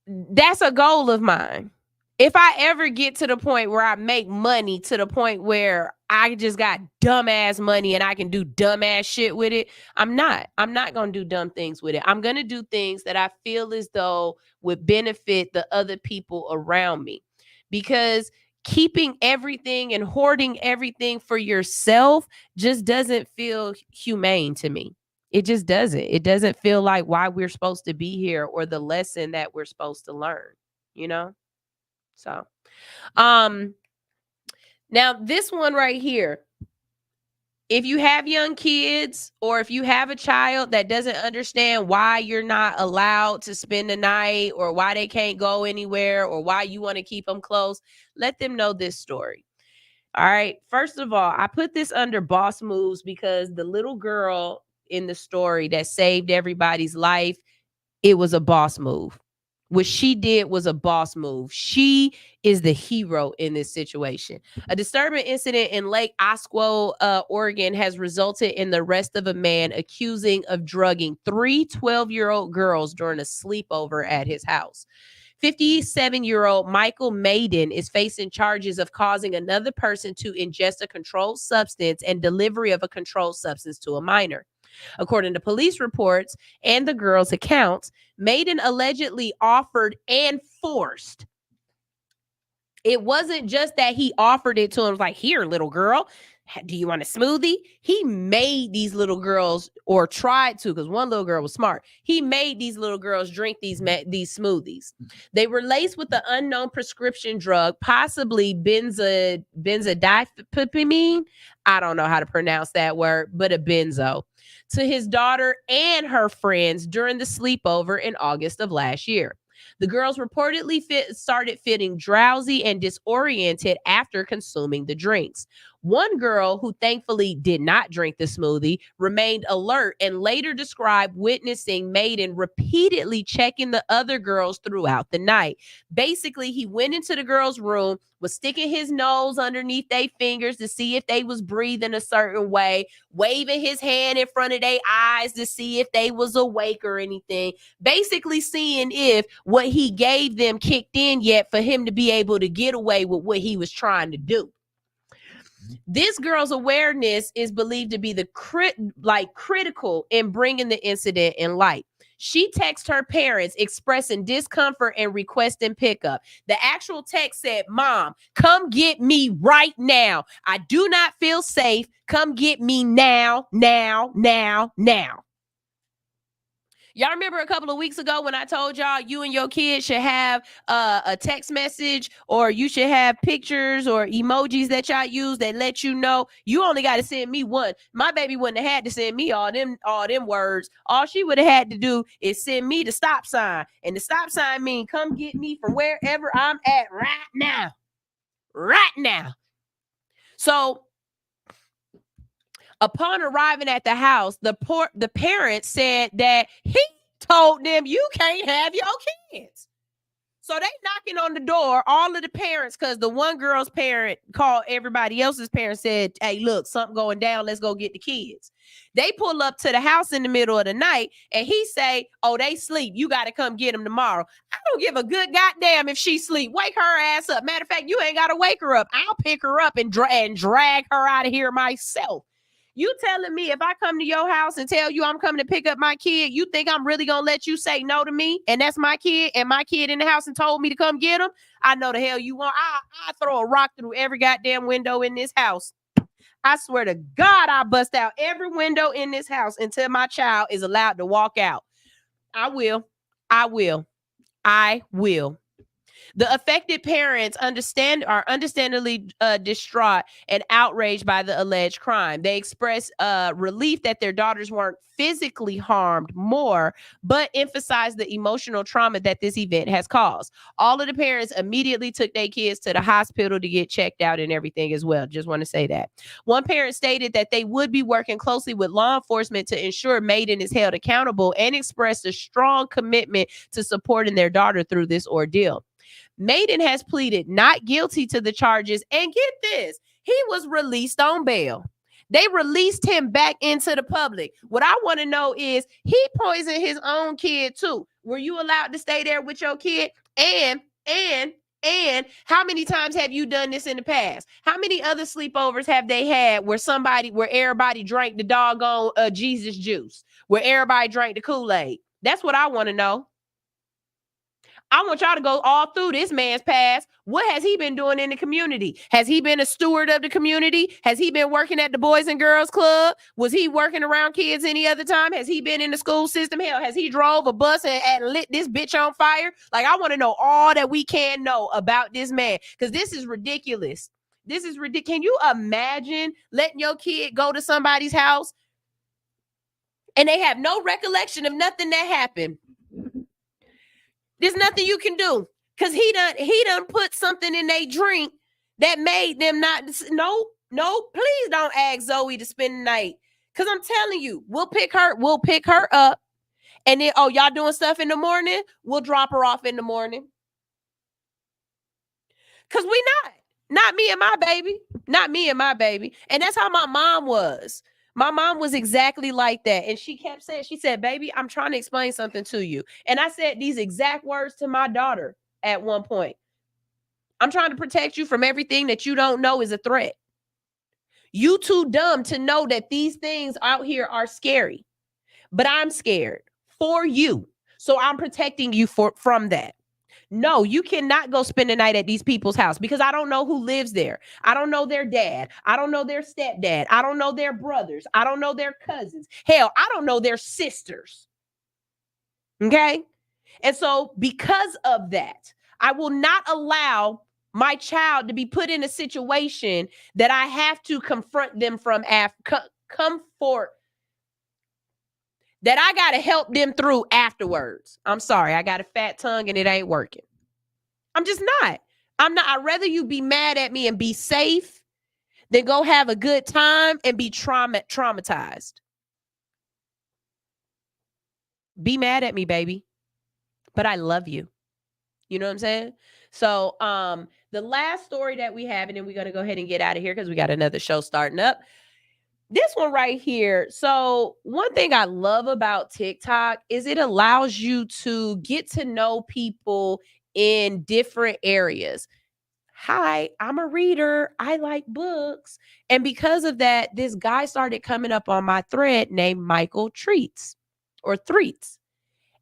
that's a goal of mine. If I ever get to the point where I make money to the point where I just got dumbass money and I can do dumbass shit with it, I'm not going to do dumb things with it. I'm going to do things that I feel as though would benefit the other people around me. Because keeping everything and hoarding everything for yourself just doesn't feel humane to me. It just doesn't. It doesn't feel like why we're supposed to be here or the lesson that we're supposed to learn, you know? So, now this one right here, if you have young kids or if you have a child that doesn't understand why you're not allowed to spend the night or why they can't go anywhere or why you want to keep them close, let them know this story. All right. First of all, I put this under boss moves because the little girl in the story that saved everybody's life, it was a boss move. What she did was a boss move. She is the hero in this situation. A disturbing incident in Lake Oswego, Oregon, has resulted in the arrest of a man accusing of drugging three 12-year-old girls during a sleepover at his house. 57-year-old Michael Maiden is facing charges of causing another person to ingest a controlled substance and delivery of a controlled substance to a minor. According to police reports and the girls' accounts, Maiden allegedly offered and forced. It wasn't just that he offered it to him, like, here, little girl, do you want a smoothie? He made these little girls, or tried to, because one little girl was smart. He made these little girls drink these smoothies. They were laced with the unknown prescription drug, possibly benzodiazepine. I don't know how to pronounce that word, but a benzo, to his daughter and her friends during the sleepover in August of last year. The girls reportedly started feeling drowsy and disoriented after consuming the drinks. One girl, who thankfully did not drink the smoothie, remained alert and later described witnessing Maiden repeatedly checking the other girls throughout the night. Basically, he went into the girls' room, was sticking his nose underneath their fingers to see if they was breathing a certain way, waving his hand in front of their eyes to see if they was awake or anything, basically seeing if what he gave them kicked in yet for him to be able to get away with what he was trying to do. This girl's awareness is believed to be the critical in bringing the incident in light. She texted her parents expressing discomfort and requesting pickup. The actual text said, "Mom, come get me right now. I do not feel safe. Come get me now, now, now, now." Y'all remember a couple of weeks ago when I told y'all you and your kids should have a text message, or you should have pictures or emojis that y'all use that let you know you only got to send me one. My baby wouldn't have had to send me all them words. All she would have had to do is send me the stop sign. And the stop sign mean come get me from wherever I'm at right now. Right now. So upon arriving at the house, the parents said that he told them you can't have your kids. So they knocking on the door, all of the parents, because the one girl's parent called everybody else's parents, said, "Hey, look, something going down. Let's go get the kids." They pull up to the house in the middle of the night, and he say, "Oh, they sleep. You got to come get them tomorrow." I don't give a good goddamn if she sleep. Wake her ass up. Matter of fact, you ain't got to wake her up. I'll pick her up and drag her out of here myself. You telling me if I come to your house and tell you I'm coming to pick up my kid, you think I'm really going to let you say no to me? And that's my kid, and my kid in the house and told me to come get him? I know the hell you want. I throw a rock through every goddamn window in this house. I swear to God, I bust out every window in this house until my child is allowed to walk out. I will. The affected parents are understandably distraught and outraged by the alleged crime. They express relief that their daughters weren't physically harmed more, but emphasize the emotional trauma that this event has caused. All of the parents immediately took their kids to the hospital to get checked out and everything as well. Just want to say that. One parent stated that they would be working closely with law enforcement to ensure Maiden is held accountable, and expressed a strong commitment to supporting their daughter through this ordeal. Maiden has pleaded not guilty to the charges, and get this, he was released on bail. They released him back into the public. What I want to know is, he poisoned his own kid too. Were you allowed to stay there with your kid? And how many times have you done this in the past? How many other sleepovers have they had where everybody drank the doggone Jesus juice, where everybody drank the Kool-Aid? That's what I want to know. I want y'all to go all through this man's past. What has he been doing in the community? Has he been a steward of the community? Has he been working at the Boys and Girls Club? Was he working around kids any other time? Has he been in the school system? Hell, has he drove a bus and lit this bitch on fire? Like, I want to know all that we can know about this man, because this is ridiculous. This is ridiculous. Can you imagine letting your kid go to somebody's house and they have no recollection of nothing that happened? There's nothing you can do because he done put something in their drink that made them not. No, please don't ask Zoe to spend the night. Because I'm telling you, we'll pick her up. And then, oh, y'all doing stuff in the morning? We'll drop her off in the morning. Because we not me and my baby. Not me and my baby. And that's how my mom was. My mom was exactly like that. And she kept saying, she said, baby, I'm trying to explain something to you. And I said these exact words to my daughter at one point. I'm trying to protect you from everything that you don't know is a threat. You too dumb to know that these things out here are scary. But I'm scared for you. So I'm protecting you from that. No, you cannot go spend the night at these people's house because I don't know who lives there. I don't know their dad. I don't know their stepdad. I don't know their brothers. I don't know their cousins. Hell, I don't know their sisters. Okay? And so because of that, I will not allow my child to be put in a situation that I have to confront them from comfort that I got to help them through afterwards. I'm sorry. I got a fat tongue and it ain't working. I'm just not. I'd rather you be mad at me and be safe than go have a good time and be traumatized. Be mad at me, baby. But I love you. You know what I'm saying? So the last story that we have, and then we're going to go ahead and get out of here because we got another show starting up. This one right here. So one thing I love about TikTok is it allows you to get to know people in different areas. Hi, I'm a reader. I like books. And because of that, this guy started coming up on my thread named Michael Treats or Threats.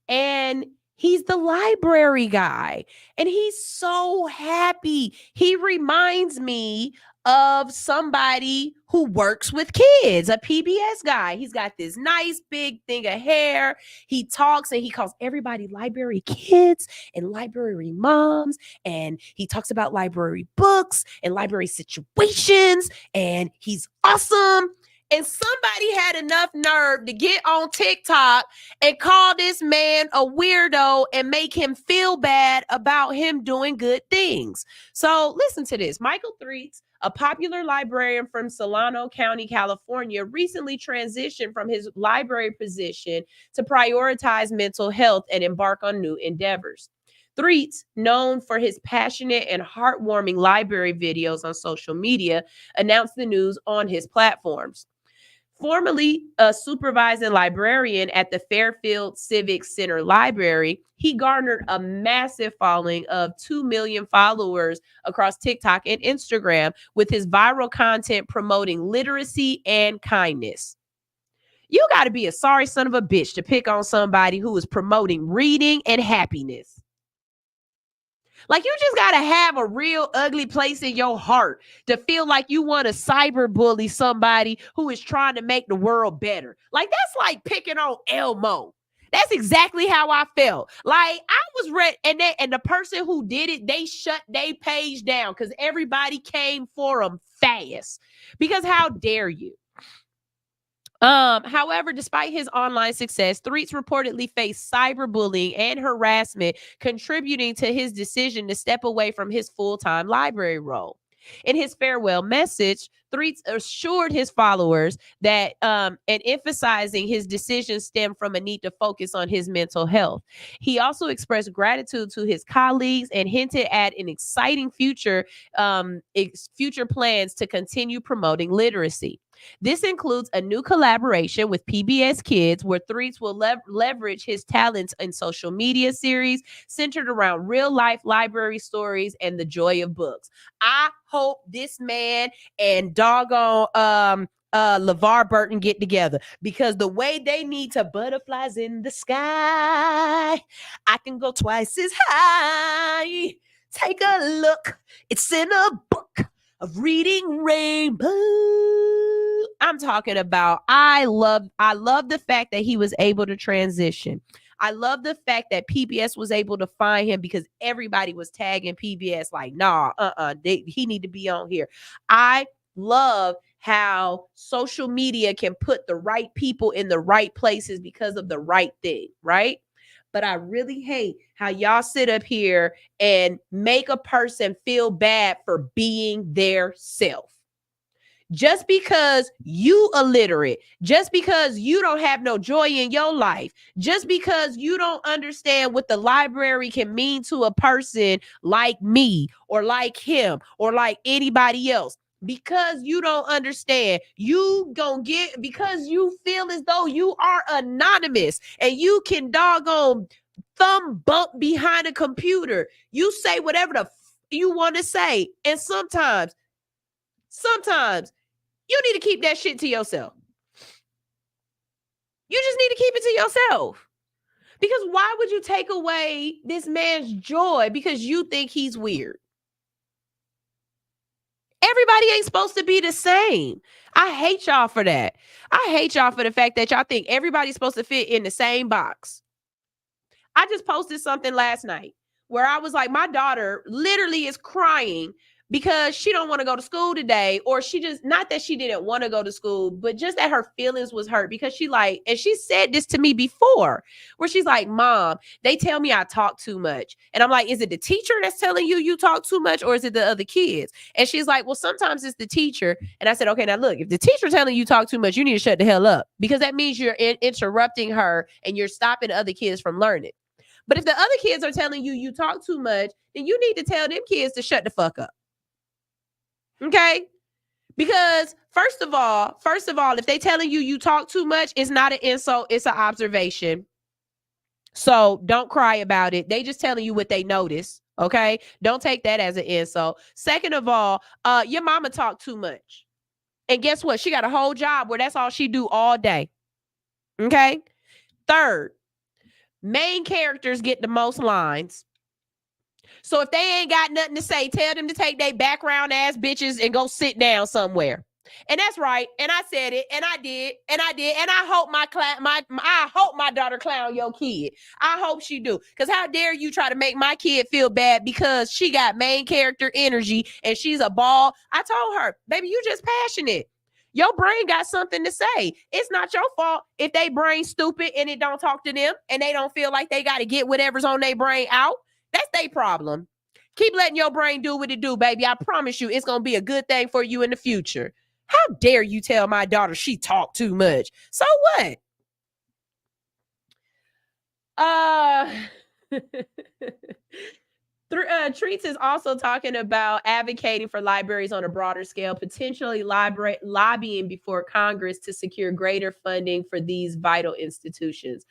And he's the library guy. And he's so happy. He reminds me of somebody who works with kids, a PBS guy. He's got this nice big thing of hair. He talks and he calls everybody library kids and library moms. And he talks about library books and library situations. And he's awesome. And somebody had enough nerve to get on TikTok and call this man a weirdo and make him feel bad about him doing good things. So listen to this. Michael Threats, a popular librarian from Solano County, California, recently transitioned from his library position to prioritize mental health and embark on new endeavors. Threats, known for his passionate and heartwarming library videos on social media, announced the news on his platforms. Formerly a supervising librarian at the Fairfield Civic Center Library, he garnered a massive following of 2 million followers across TikTok and Instagram with his viral content promoting literacy and kindness. You got to be a sorry son of a bitch to pick on somebody who is promoting reading and happiness. Like, you just got to have a real ugly place in your heart to feel like you want to cyberbully somebody who is trying to make the world better. Like, that's like picking on Elmo. That's exactly how I felt. Like, I was ready, and the person who did it, they shut their page down because everybody came for them fast. Because how dare you? However, despite his online success, Threats reportedly faced cyberbullying and harassment, contributing to his decision to step away from his full-time library role. In his farewell message, Threats assured his followers that and emphasizing his decision stemmed from a need to focus on his mental health. He also expressed gratitude to his colleagues and hinted at an exciting future plans to continue promoting literacy. This includes a new collaboration with PBS Kids, where Threats will leverage his talents in social media series centered around real-life library stories and the joy of books. I hope this man and doggone LeVar Burton get together, because the way they need to butterflies in the sky, I can go twice as high. Take a look. It's in a book of reading rainbow. I'm talking about, I love the fact that he was able to transition. I love the fact that PBS was able to find him because everybody was tagging PBS like, nah, he need to be on here. I love how social media can put the right people in the right places because of the right thing, right? But I really hate how y'all sit up here and make a person feel bad for being their self. Just because you illiterate, just because you don't have no joy in your life, just because you don't understand what the library can mean to a person like me or like him or like anybody else, because you don't understand, you gonna get, because you feel as though you are anonymous and you can doggone thumb bump behind a computer. You say whatever the you want to say. And sometimes you need to keep that shit to yourself. You just need to keep it to yourself. Because why would you take away this man's joy because you think he's weird? Everybody ain't supposed to be the same. I hate y'all for that. I hate y'all for the fact that y'all think everybody's supposed to fit in the same box. I just posted something last night where I was like, my daughter literally is crying because she don't want to go to school today, or she just, not that she didn't want to go to school, but just that her feelings was hurt because she like, and she said this to me before, where she's like, Mom, they tell me I talk too much. And I'm like, is it the teacher that's telling you talk too much, or is it the other kids? And she's like, well, sometimes it's the teacher. And I said, okay, now look, if the teacher telling you talk too much, you need to shut the hell up, because that means you're interrupting her and you're stopping other kids from learning. But if the other kids are telling you talk too much, then you need to tell them kids to shut the fuck up. Okay? Because first of all, if they telling you talk too much, it's not an insult, it's an observation. So don't cry about it. They just telling you what they notice. Okay? Don't take that as an insult. Second of all, your mama talk too much. And guess what? She got a whole job where that's all she do all day. Okay? Third, main characters get the most lines. So if they ain't got nothing to say, tell them to take their background ass bitches and go sit down somewhere. And that's right. And I said it, and I did, and I hope I hope my daughter clown your kid. I hope she do. Because how dare you try to make my kid feel bad because she got main character energy and she's a ball. I told her, baby, you just passionate. Your brain got something to say. It's not your fault if they brain stupid and it don't talk to them and they don't feel like they got to get whatever's on their brain out. That's their problem. Keep letting your brain do what it do, baby. I promise you it's going to be a good thing for you in the future. How dare you tell my daughter she talk too much? So what? Treats is also talking about advocating for libraries on a broader scale, potentially lobbying before Congress to secure greater funding for these vital institutions.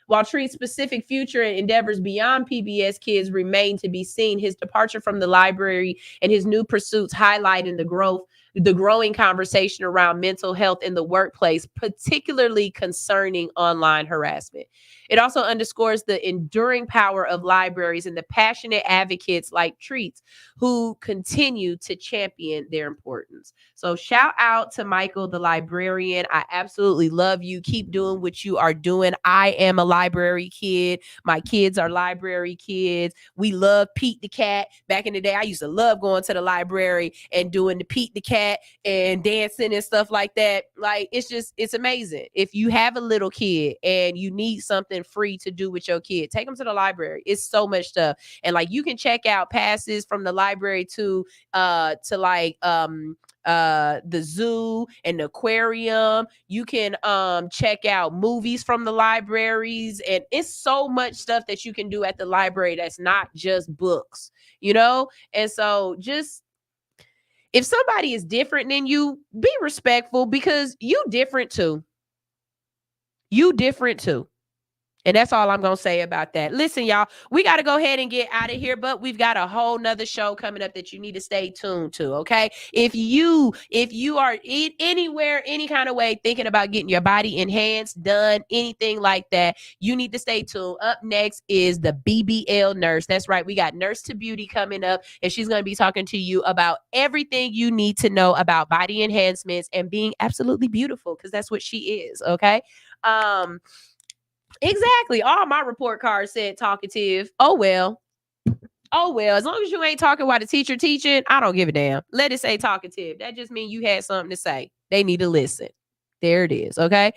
While Treat's specific future and endeavors beyond PBS Kids remain to be seen, his departure from the library and his new pursuits highlighting the growing conversation around mental health in the workplace, particularly concerning online harassment. It also underscores the enduring power of libraries and the passionate advocates like Treats who continue to champion their importance. So shout out to Michael, the librarian. I absolutely love you. Keep doing what you are doing. I am a library kid. My kids are library kids. We love Pete the Cat. Back in the day, I used to love going to the library and doing the Pete the Cat and dancing and stuff like that. Like, it's amazing. If you have a little kid and you need something free to do with your kid, take them to the library. It's so much stuff. And like, you can check out passes from the library to like the zoo and the aquarium. You can check out movies from the libraries, and it's so much stuff that you can do at the library that's not just books, and so just, if somebody is different than you, be respectful, because you different too. And that's all I'm going to say about that. Listen, y'all, we got to go ahead and get out of here, but we've got a whole nother show coming up that you need to stay tuned to, okay? If you are anywhere, any kind of way thinking about getting your body enhanced, done, anything like that, you need to stay tuned. Up next is the BBL nurse. That's right. We got Nurse to Beauty coming up, and she's going to be talking to you about everything you need to know about body enhancements and being absolutely beautiful, because that's what she is, okay? Exactly. All my report cards said talkative. Oh, well. As long as you ain't talking while the teacher teaching, I don't give a damn. Let it say talkative. That just means you had something to say. They need to listen. There it is. Okay.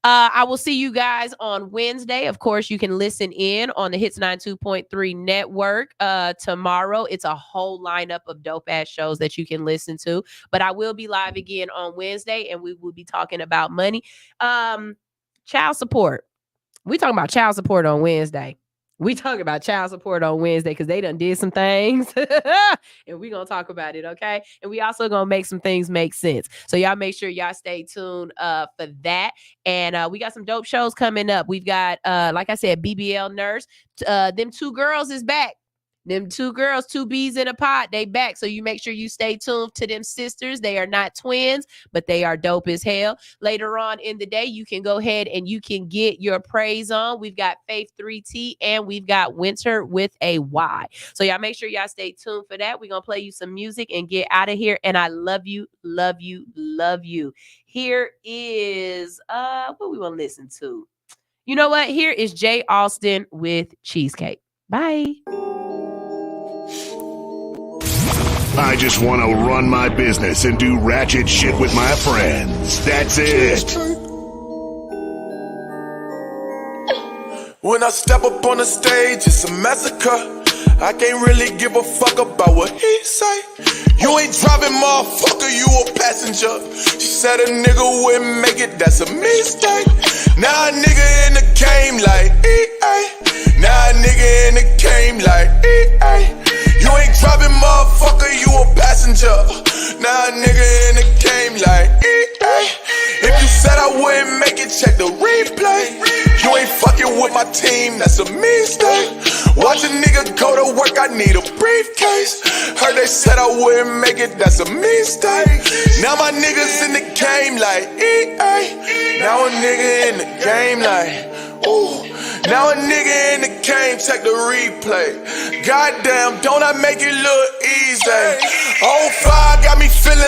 I will see you guys on Wednesday. Of course, you can listen in on the Hits 92.3 network tomorrow. It's a whole lineup of dope ass shows that you can listen to. But I will be live again on Wednesday, and we will be talking about money. Child support. We talking about child support on Wednesday. Because they done did some things. And we're going to talk about it, okay? And we also going to make some things make sense. So y'all make sure y'all stay tuned for that. And we got some dope shows coming up. We've got, like I said, BBL Nurse. Them two girls is back. Them two girls, two bees in a pot, they back. So you make sure you stay tuned to them sisters. They are not twins, but they are dope as hell. Later on in the day, you can go ahead and you can get your praise on. We've got Faith 3T and we've got Winter with a Y. So y'all make sure y'all stay tuned for that. We're going to play you some music and get out of here. And I love you, love you, love you. Here is, what we want to listen to? You know what? Here is Jay Austen with Cheesecake. Bye. I just want to run my business and do ratchet shit with my friends. That's it. When I step up on the stage, it's a massacre. I can't really give a fuck about what he say. You ain't driving, motherfucker, you a passenger. She said a nigga wouldn't make it, that's a mistake. Now a nigga in the game like EA. Now a nigga in the game like EA. You ain't driving, motherfucker, you a passenger. Now a nigga in the game like EA. If you said I wouldn't make it, check the replay. You ain't fucking with my team, that's a mistake. Watch a nigga go to work, I need a briefcase. Heard they said I wouldn't make it, that's a mistake. Now my niggas in the game like EA. Now a nigga in the game like, ooh. Now a nigga in the game, check the replay. Goddamn, don't I make it look easy? 05 got me feeling